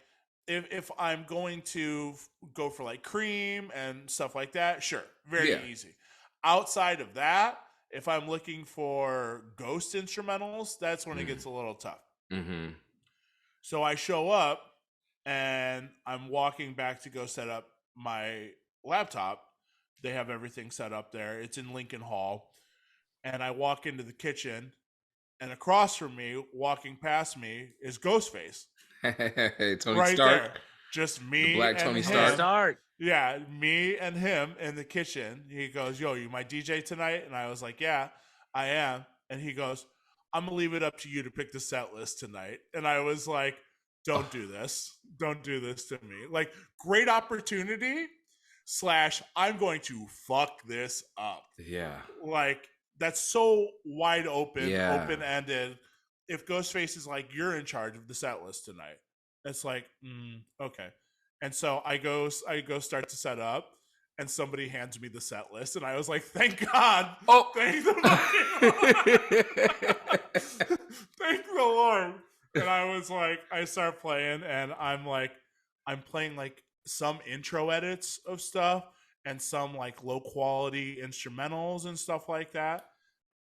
if I'm going to go for like Cream and stuff like that, sure, very easy. Outside of that, if I'm looking for ghost instrumentals, that's when it gets a little tough. So I show up and I'm walking back to go set up my laptop. They have everything set up there. It's in Lincoln Hall. And I walk into the kitchen, and across from me, walking past me, is Ghostface. Tony right Stark. There. Just me. The Black and Tony him. Stark. Yeah, me and him in the kitchen. He goes, yo, you my DJ tonight? And I was like, yeah, I am. And he goes, I'm going to leave it up to you to pick the set list tonight. And I was like, don't do this. Don't do this to me. Like, great opportunity / I'm going to fuck this up. Yeah. Like, that's so wide open, Yeah. open-ended. If Ghostface is like, you're in charge of the set list tonight, it's like, okay. And so I go start to set up, and somebody hands me the set list, and I was like, thank God. Oh, thank the thank the Lord. And I was like, I start playing, and I'm playing like some intro edits of stuff and some like low quality instrumentals and stuff like that.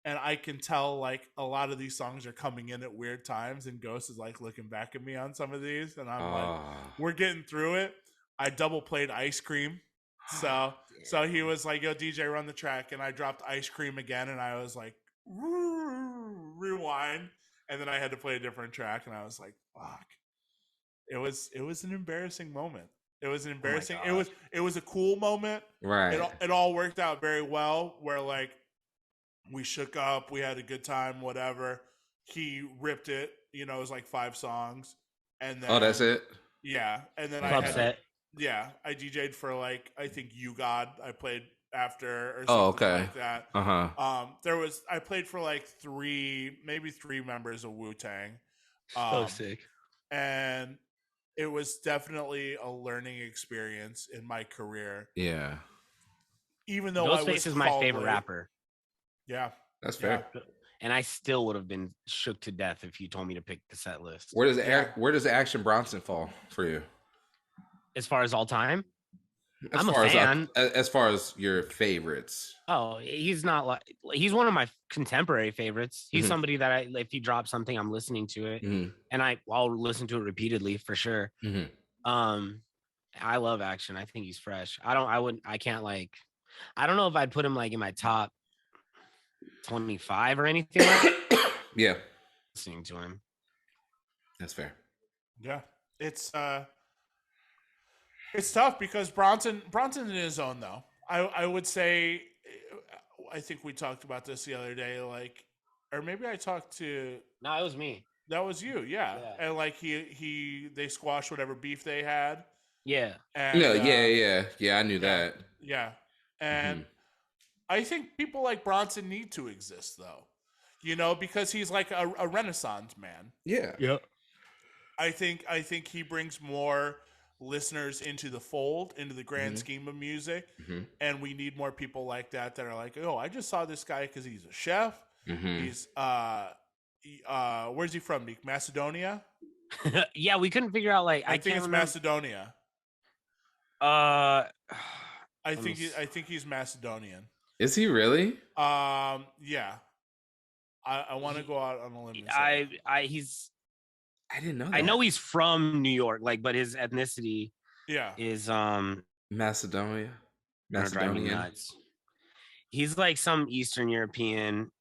And I can tell like a lot of these songs are coming in at weird times, and Ghost is like looking back at me on some of these, and I'm like, we're getting through it. I double played Ice Cream. So he was like, yo, DJ, run the track, and I dropped Ice Cream again, and I was like, rewind, and then I had to play a different track, and I was like, fuck. It was an embarrassing moment. It was an embarrassing. It was a cool moment. Right. It all worked out very well. Where like we shook up, we had a good time, whatever. He ripped it. You know, it was like 5 songs, and then that's it. Yeah, and then Club set. Yeah, I DJ'd for like I think You God. I played after or something like that. I played for like 3 members of Wu-Tang. So sick. And it was definitely a learning experience in my career. Yeah. Even though Ghostface is my favorite rapper. Yeah. That's fair. And I still would have been shook to death if you told me to pick the set list. Where does Action Bronson fall for you? As far as all time? I'm a fan. As far as your favorites. Oh, he's not like he's one of my contemporary favorites. He's somebody that if he drops something, I'm listening to it, and I'll listen to it repeatedly for sure. I love Action. I think he's fresh. I don't know if I'd put him like in my top 25 or anything like that. Yeah, listening to him. That's fair. Yeah, it's tough because Bronson in his own though. I would say, I think we talked about this the other day, like, or maybe I talked to. No, it was me. That was you, yeah. And like they squashed whatever beef they had. Yeah. And, yeah. I knew that. Yeah, and I think people like Bronson need to exist though, you know, because he's like a Renaissance man. Yeah. Yep. I think he brings more listeners into the fold, into the grand scheme of music, and we need more people like that are like, oh, I just saw this guy because he's a chef. He's where's he from? Macedonia. Yeah, we couldn't figure out like I think it's Macedonia. I think he's Macedonian. Is he really? Yeah. I want to go out on a limb and say I I didn't know that. I know he's from New York, like, but his ethnicity yeah. is Macedonia. gonna drive me Macedonian. nuts. He's like some Eastern European,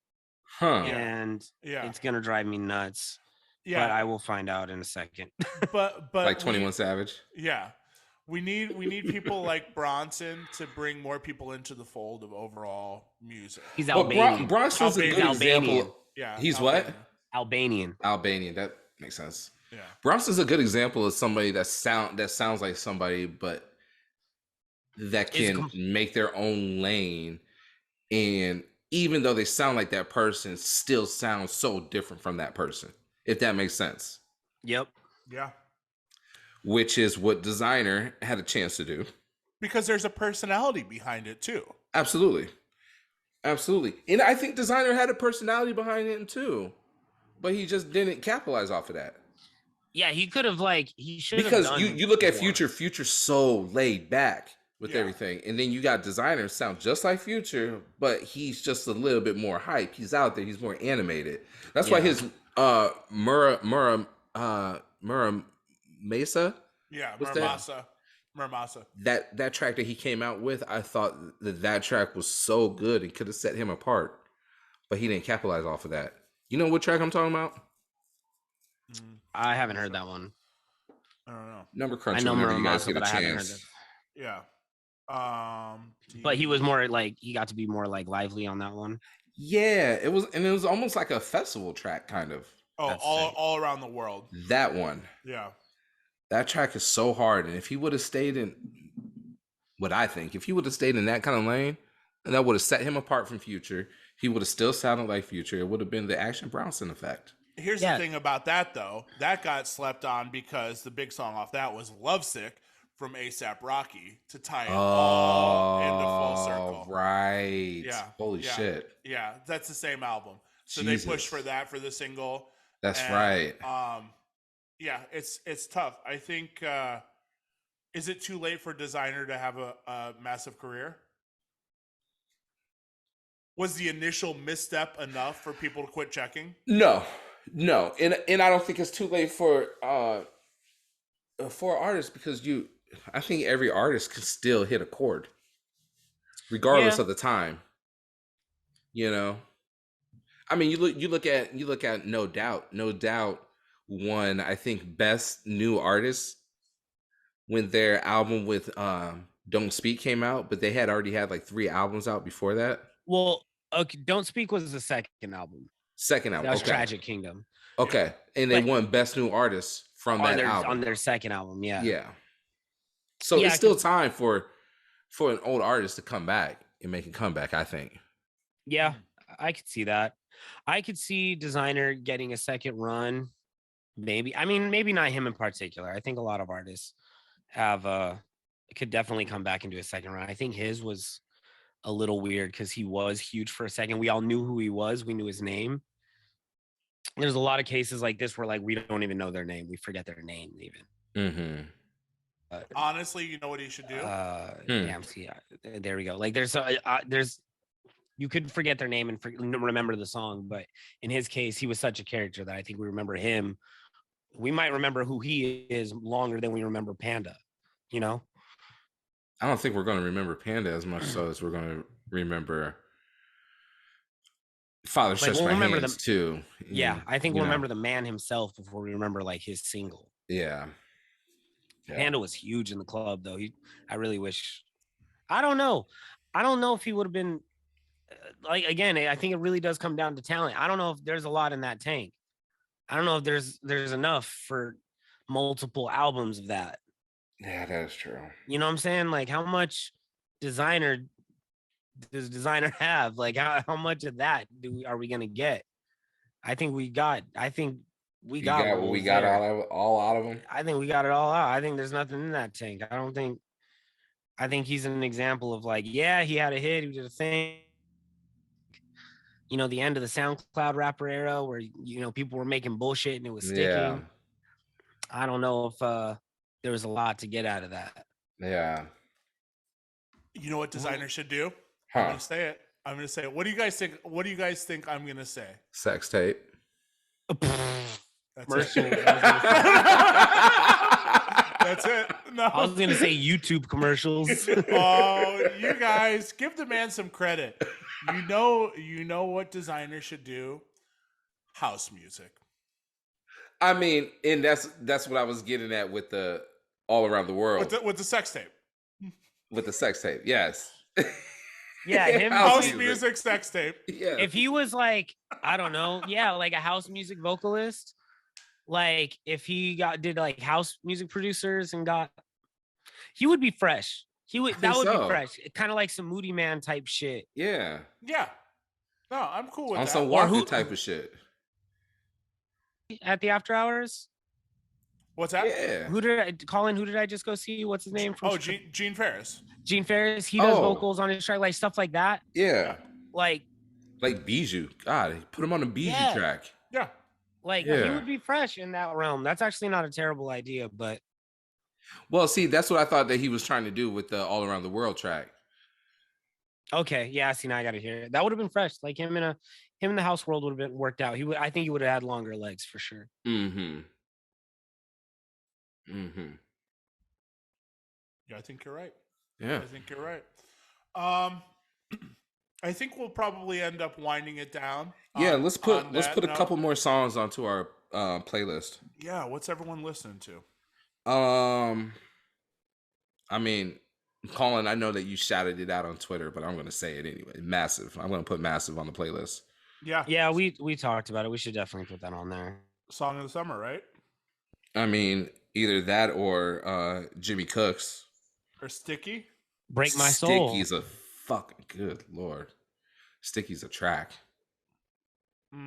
Huh. Yeah. and Yeah. it's gonna drive me nuts. Yeah. But I will find out in a second. But Like 21 Savage. yeah. We need people like Bronson to bring more people into the fold of overall music. He's Well, Albanian. Bronson's a good Albanian. example. Yeah. He's what? Albanian. Albanian. That makes sense. Yeah. Bronson's a good example of somebody that sounds like somebody, but that can make their own lane. And even though they sound like that person, still sound so different from that person, if that makes sense. Yep. Yeah. Which is what Designer had a chance to do. Because there's a personality behind it too. Absolutely. Absolutely. And I think Designer had a personality behind it too. But he just didn't capitalize off of that. Yeah, he could have he should have because done you look at more. Future's so laid back with everything, and then you got Designer sound just like Future, but he's just a little bit more hype. He's out there, he's more animated. That's why his Mura Mesa, yeah, Muramasa. that track that he came out with, I thought that track was so good and could have set him apart, but he didn't capitalize off of that. You know what track I'm talking about? I haven't heard that one. I don't know. Number Crunch. I know whenever you guys Muramasa, get a but I haven't heard chance. it. Yeah. But he was more like, he got to be more like lively on that one. Yeah, it was almost like a festival track, kind of. Oh, all around the world. That one. Yeah. That track is so hard, and if he would have stayed in, what I think, if he would have stayed in that kind of lane, and that would have set him apart from Future, he would have still sounded like Future. It would have been the Action Bronson effect. Here's the thing about that, though. That got slept on because the big song off that was Lovesick from A$AP Rocky to tie it all into full circle. Right. Yeah. Holy shit. Yeah, that's the same album. So Jesus. they pushed for that for the single. That's right. Yeah, it's tough. I think, is it too late for Designer to have a massive career? Was the initial misstep enough for people to quit checking? No, and I don't think it's too late for artists, because I think every artist can still hit a chord, regardless of the time. You know, I mean, you look at No Doubt won, I think, best new artist when their album with Don't Speak came out, but they had already had like 3 albums out before that. Well, okay, Don't Speak was the second album. That was Tragic Kingdom. Okay, and they won best new artist from that album on their second album. Yeah. So it's still time for an old artist to come back and make a comeback, I think. Yeah, I could see that. I could see Designer getting a second run. Maybe. I mean, maybe not him in particular. I think a lot of artists could definitely come back and do a second run. I think his was a little weird because he was huge for a second. We all knew who he was. We knew his name. There's a lot of cases like this where like we don't even know their name. We forget their name even. Mm-hmm. Honestly, you know what he should do? Damn, see, there we go. Like there's you could forget their name and remember the song, but in his case, he was such a character that I think we remember him. We might remember who he is longer than we remember Panda. You know? I don't think we're going to remember Panda as much so as we're going to remember Father Stretch My Hands too. Yeah, I think we'll remember the man himself before we remember like his single. Yeah. Panda was huge in the club though. I really wish. I don't know if he would have been like, again, I think it really does come down to talent. I don't know if there's a lot in that tank. I don't know if there's enough for multiple albums of that. Yeah, that is true. You know what I'm saying? Like, how much Designer does Designer have? Like, how much of that are we gonna get? I think we got what we got all out of him. I think we got it all out. I think there's nothing in that tank. I think he's an example of like, yeah, he had a hit, he did a thing. You know, the end of the SoundCloud rapper era where, you know, people were making bullshit and it was sticking. Yeah. I don't know if there was a lot to get out of that. Yeah. You know what Designer should do? I'm Huh. gonna say it. I'm gonna say it. What do you guys think? What do you guys think I'm gonna say? Sex tape. That's Commercials. it. I was gonna say. That's it. No. I was gonna say YouTube commercials. Oh, you guys, give the man some credit. You know what designers should do? House music. I mean, and that's what I was getting at with the all around the world With the sex tape. with the sex tape. Yes. Yeah, him. House music sex tape. Yeah. If he was like, I don't know, yeah, like a house music vocalist, like if he did like house music producers and he would be fresh. He would that would so. be fresh. Kind of like some Moody Man type shit. Yeah. Yeah. No, I'm cool with On that. some Walker type of shit. At the after hours. What's that? Yeah. Who did I just go see? What's his name? From Gene Ferris. Gene Ferris. He does vocals on his track, like stuff like that. Yeah. Like Bijou. God, put him on a Bijou track. Yeah. Like he would be fresh in that realm. That's actually not a terrible idea, but well, see, that's what I thought that he was trying to do with the All Around the World track. Okay, yeah, see, now I gotta hear it. That would have been fresh. Like him in the house world would have been worked out. I think he would have had longer legs for sure. Yeah, I think you're right. Yeah. I think you're right. I think we'll probably end up winding it down. Yeah, let's put a couple more songs onto our playlist. Yeah, what's everyone listening to? I mean, Colin, I know that you shouted it out on Twitter, but I'm going to say it anyway. Massive. I'm going to put Massive on the playlist. Yeah. Yeah, we talked about it. We should definitely put that on there. Song of the summer, right? I mean, either that or Jimmy Cooks. Or Sticky. Break My Soul. Sticky's a fucking good Lord. Sticky's a track. All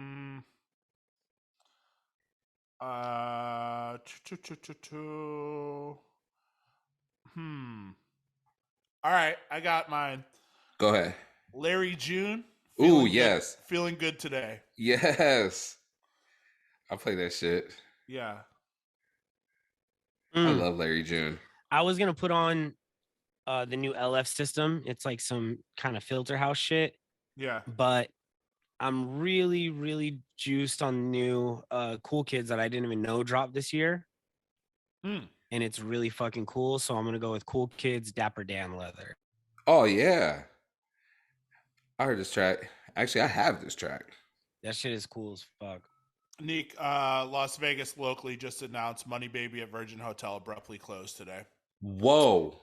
right, I got mine. Go ahead. Larry June. Ooh, yes. Feeling good today. Yes. I play that shit. Yeah. I love Larry June. I was gonna put on the new LF system. It's like some kind of filter house shit. Yeah. But I'm really, really juiced on new Cool Kids that I didn't even know dropped this year. And it's really fucking cool. So I'm gonna go with Cool Kids, Dapper Dan Leather. Oh yeah. I heard this track. Actually, I have this track. That shit is cool as fuck. Nick, Las Vegas locally just announced Money Baby at Virgin Hotel abruptly closed today. Whoa.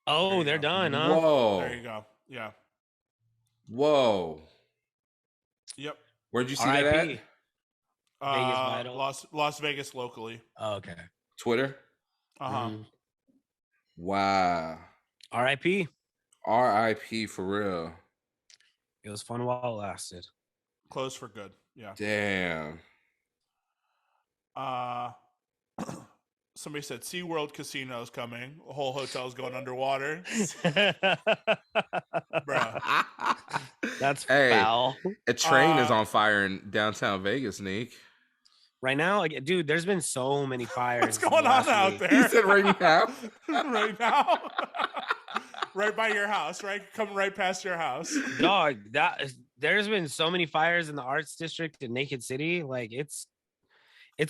Oh, they're done, huh? Whoa. There you go. Yeah. Whoa. Yep. Where'd you see that at? Vegas Vital. Las Vegas locally. Oh, okay. Twitter? Uh-huh. Wow. R.I.P. R.I.P. for real. It was fun while it lasted. Closed for good. Yeah. Damn. Somebody said SeaWorld Casino's coming. The whole hotel's going underwater. Bruh. That's foul. A train is on fire in downtown Vegas, Nick. Right now, like, dude, there's been so many fires. What's going on out there? He said right now. Right now. Right by your house, right? Coming right past your house. Dog, there's been so many fires in the arts district in Naked City. Like it's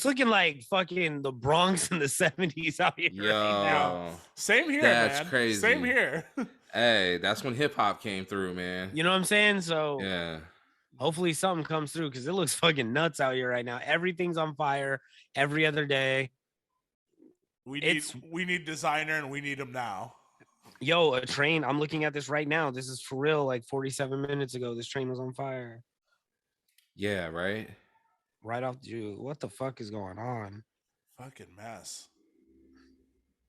looking like fucking the Bronx in the 70s out here right now. Same here, that's man. Crazy. Same here. Hey, that's when hip hop came through, man. You know what I'm saying? So yeah. Hopefully something comes through because it looks fucking nuts out here right now. Everything's on fire every other day. We need designer and we need him now. Yo, a train. I'm looking at this right now. This is for real. Like 47 minutes ago, this train was on fire. Yeah, right. Right off the. What the fuck is going on? Fucking mess.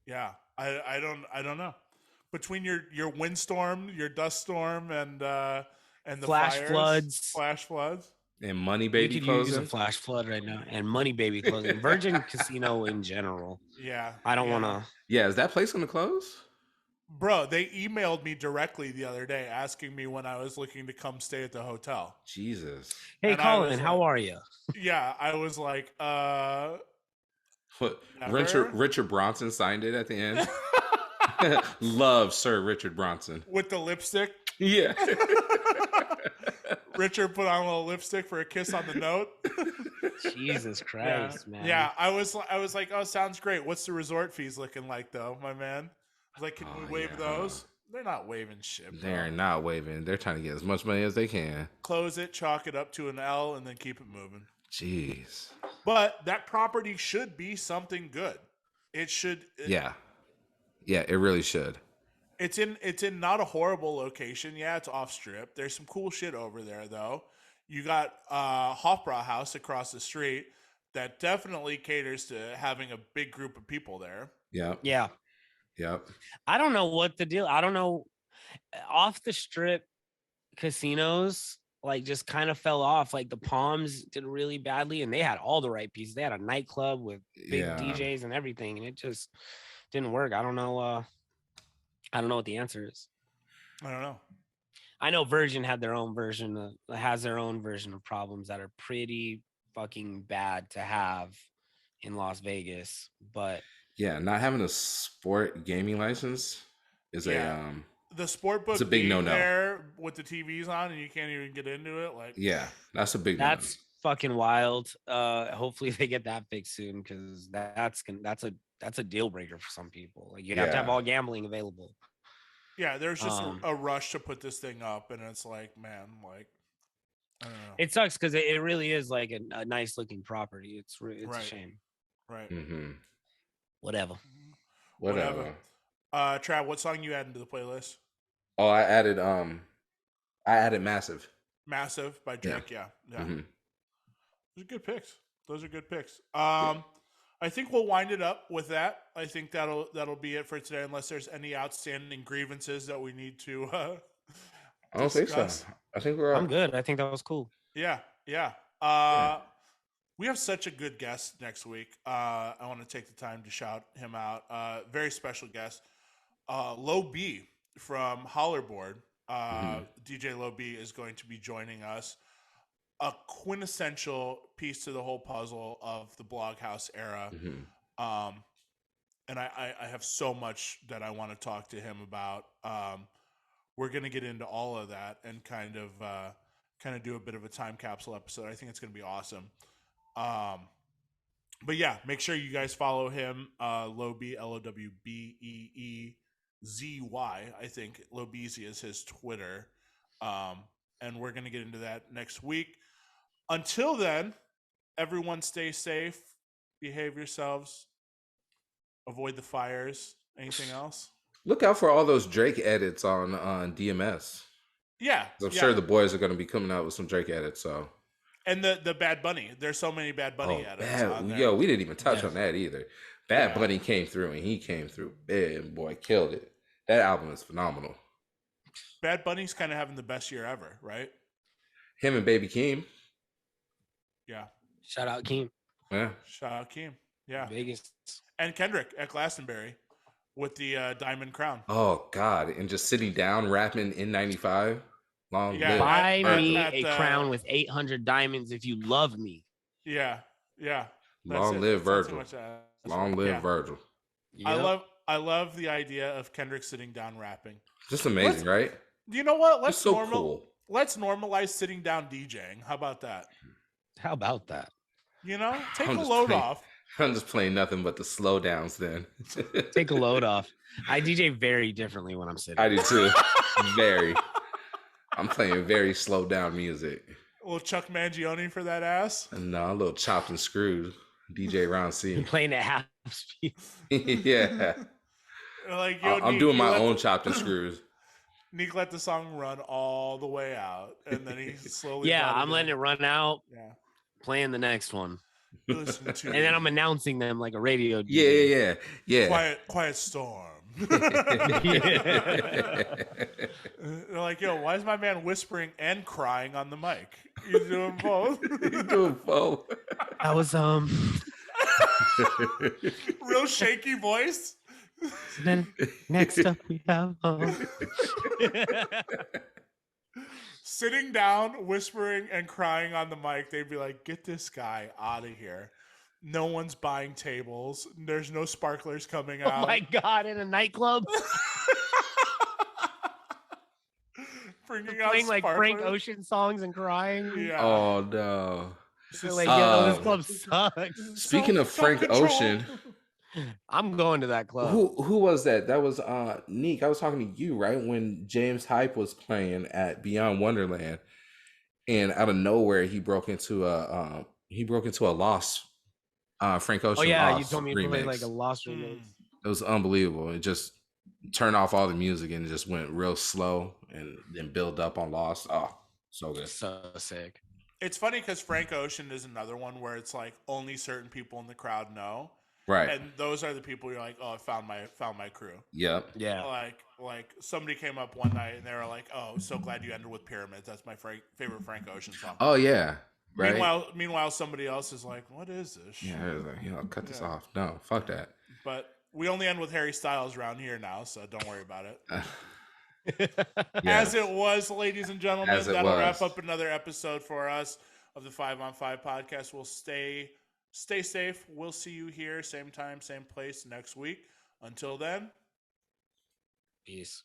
Yeah, I don't know. Between your windstorm, your dust storm, and the flash fires, floods, and Money Baby we could closing. use a flash flood right now, and Money Baby closing. Virgin Casino in general. Yeah, I don't want to. Yeah, is that place gonna close? Bro, they emailed me directly the other day asking me when I was looking to come stay at the hotel. Jesus. Hey, and Colin, how are you? Yeah, I was like, What? Never? Richard Bronson signed it at the end. Love Sir Richard Bronson with the lipstick. Yeah. Richard put on a little lipstick for a kiss on the note. Jesus Yeah, Christ, man. yeah. I was like, oh, sounds great. What's the resort fees looking like, though, my man? I was like, can we waive those? They're not waiving shit, bro. They're not waving. They're trying to get as much money as they can. Close it, chalk it up to an L, and then keep it moving. Jeez. But that property should be something good. It should. Yeah. Yeah, it really should. It's in not a horrible location. Yeah, it's off strip. There's some cool shit over there, though. You got Hofbrau House across the street that definitely caters to having a big group of people there. Yep. Yeah. Yep. I don't know what the deal. I don't know. Off the strip casinos like just kind of fell off. Like the Palms did really badly, and they had all the right pieces. They had a nightclub with big DJs and everything, and it just didn't work. I don't know. I don't know what the answer is. I don't know. I know Virgin had their own version has their own version of problems that are pretty fucking bad to have in Las Vegas, but yeah, not having a sport gaming license is the sport book. It's a big no-no there with the TVs on, and you can't even get into it. Like, yeah, that's a big. That's fucking wild. Hopefully they get that fixed soon, because that's a deal breaker for some people. Like you have to have all gambling available. Yeah, there's just a rush to put this thing up, and it's like, man, like, I don't know. It sucks because it really is like a nice looking property. It's a shame. Right. Mm-hmm. Whatever. Trav, what song you adding to the playlist? Oh, I added Massive. Massive by Drake. Yeah. Mm-hmm. Those are good picks. I think we'll wind it up with that. I think that'll be it for today, unless there's any outstanding grievances that we need to I don't think so. I think we're. I'm good. I think that was cool. Yeah. We have such a good guest next week. I want to take the time to shout him out. Very special guest, Low B from Hollerboard. DJ Low B is going to be joining us. A quintessential piece to the whole puzzle of the Bloghouse era. And I have so much that I want to talk to him about. We're going to get into all of that and kind of do a bit of a time capsule episode. I think it's going to be awesome. But yeah, make sure you guys follow him. Lowbee, LOWBEEZY. I think Lobeezy is his Twitter. And we're going to get into that next week. Until then, everyone stay safe, behave yourselves, avoid the fires. Anything else? Look out for all those Drake edits on DMS. Yeah. I'm sure the boys are going to be coming out with some Drake edits. So. And the Bad Bunny. There's so many Bad Bunny edits on there. Yo, we didn't even touch on that either. Bad Bunny came through, and he came through big, boy, killed it. That album is phenomenal. Bad Bunny's kind of having the best year ever, right? Him and Baby Keem. Yeah. Shout out Keem. Yeah. Shout out Keem. Yeah. Vegas. And Kendrick at Glastonbury with the Diamond Crown. Oh, God. And just sitting down, rapping in 95. Long live. Buy me a crown with 800 diamonds if you love me. Yeah. Long live Virgil. Long live Virgil. Yep. I love the idea of Kendrick sitting down rapping. Just amazing, right? You know what? Let's cool. Let's normalize sitting down DJing. How about that? How about that? You know, take a load off. I'm just playing nothing but the slow downs then. Take a load off. I DJ very differently when I'm sitting. I do too. Very. I'm playing very slow down music. A little Chuck Mangione for that ass? No, a little chopped and screwed. DJ Ron C. You're playing at half speed. Yeah. Like, I'm doing my own chopped and screws. Nick let the song run all the way out, and then he slowly. Yeah, I'm letting it run out. Yeah. Playing the next one. Listen to and then I'm announcing them like a radio DJ. Yeah. Quiet storm. They're like, yo, why is my man whispering and crying on the mic? He's doing both. He's doing both. I was real shaky voice. So then next up we have sitting down, whispering and crying on the mic. They'd be like, get this guy out of here. No one's buying tables. There's no sparklers coming out. Oh my God, in a nightclub? bringing out Playing like Frank sparklers. Ocean songs and crying. Yeah. Oh no. They're like, yo, this club This sucks. is Speaking of Frank self-control. Ocean, I'm going to that club. who was that? That was Neek. I was talking to you, right? When James Hype was playing at Beyond Wonderland, and out of nowhere he broke into a Lost Frank Oh Ocean yeah, you Lost told me to play like remix. a Lost remix. It was unbelievable. It just turned off all the music and it just went real slow and then build up on Lost. Oh, so good. So sick. It's funny because Frank Ocean is another one where it's like only certain people in the crowd know, Right. and those are the people you're like, oh, I found my crew. Yep. Yeah. Like somebody came up one night and they were like, oh, so glad you ended with Pyramids. That's my favorite Frank Ocean song. Oh yeah. Right. Meanwhile, somebody else is like, what is this? Yeah, it was like, cut this off. No, fuck that. But we only end with Harry Styles around here now, so don't worry about it. Yes. As it was, ladies and gentlemen, As it that'll was. wrap up another episode for us of the 5 on 5 podcast. We'll stay safe. We'll see you here, same time, same place next week. Until then, Peace.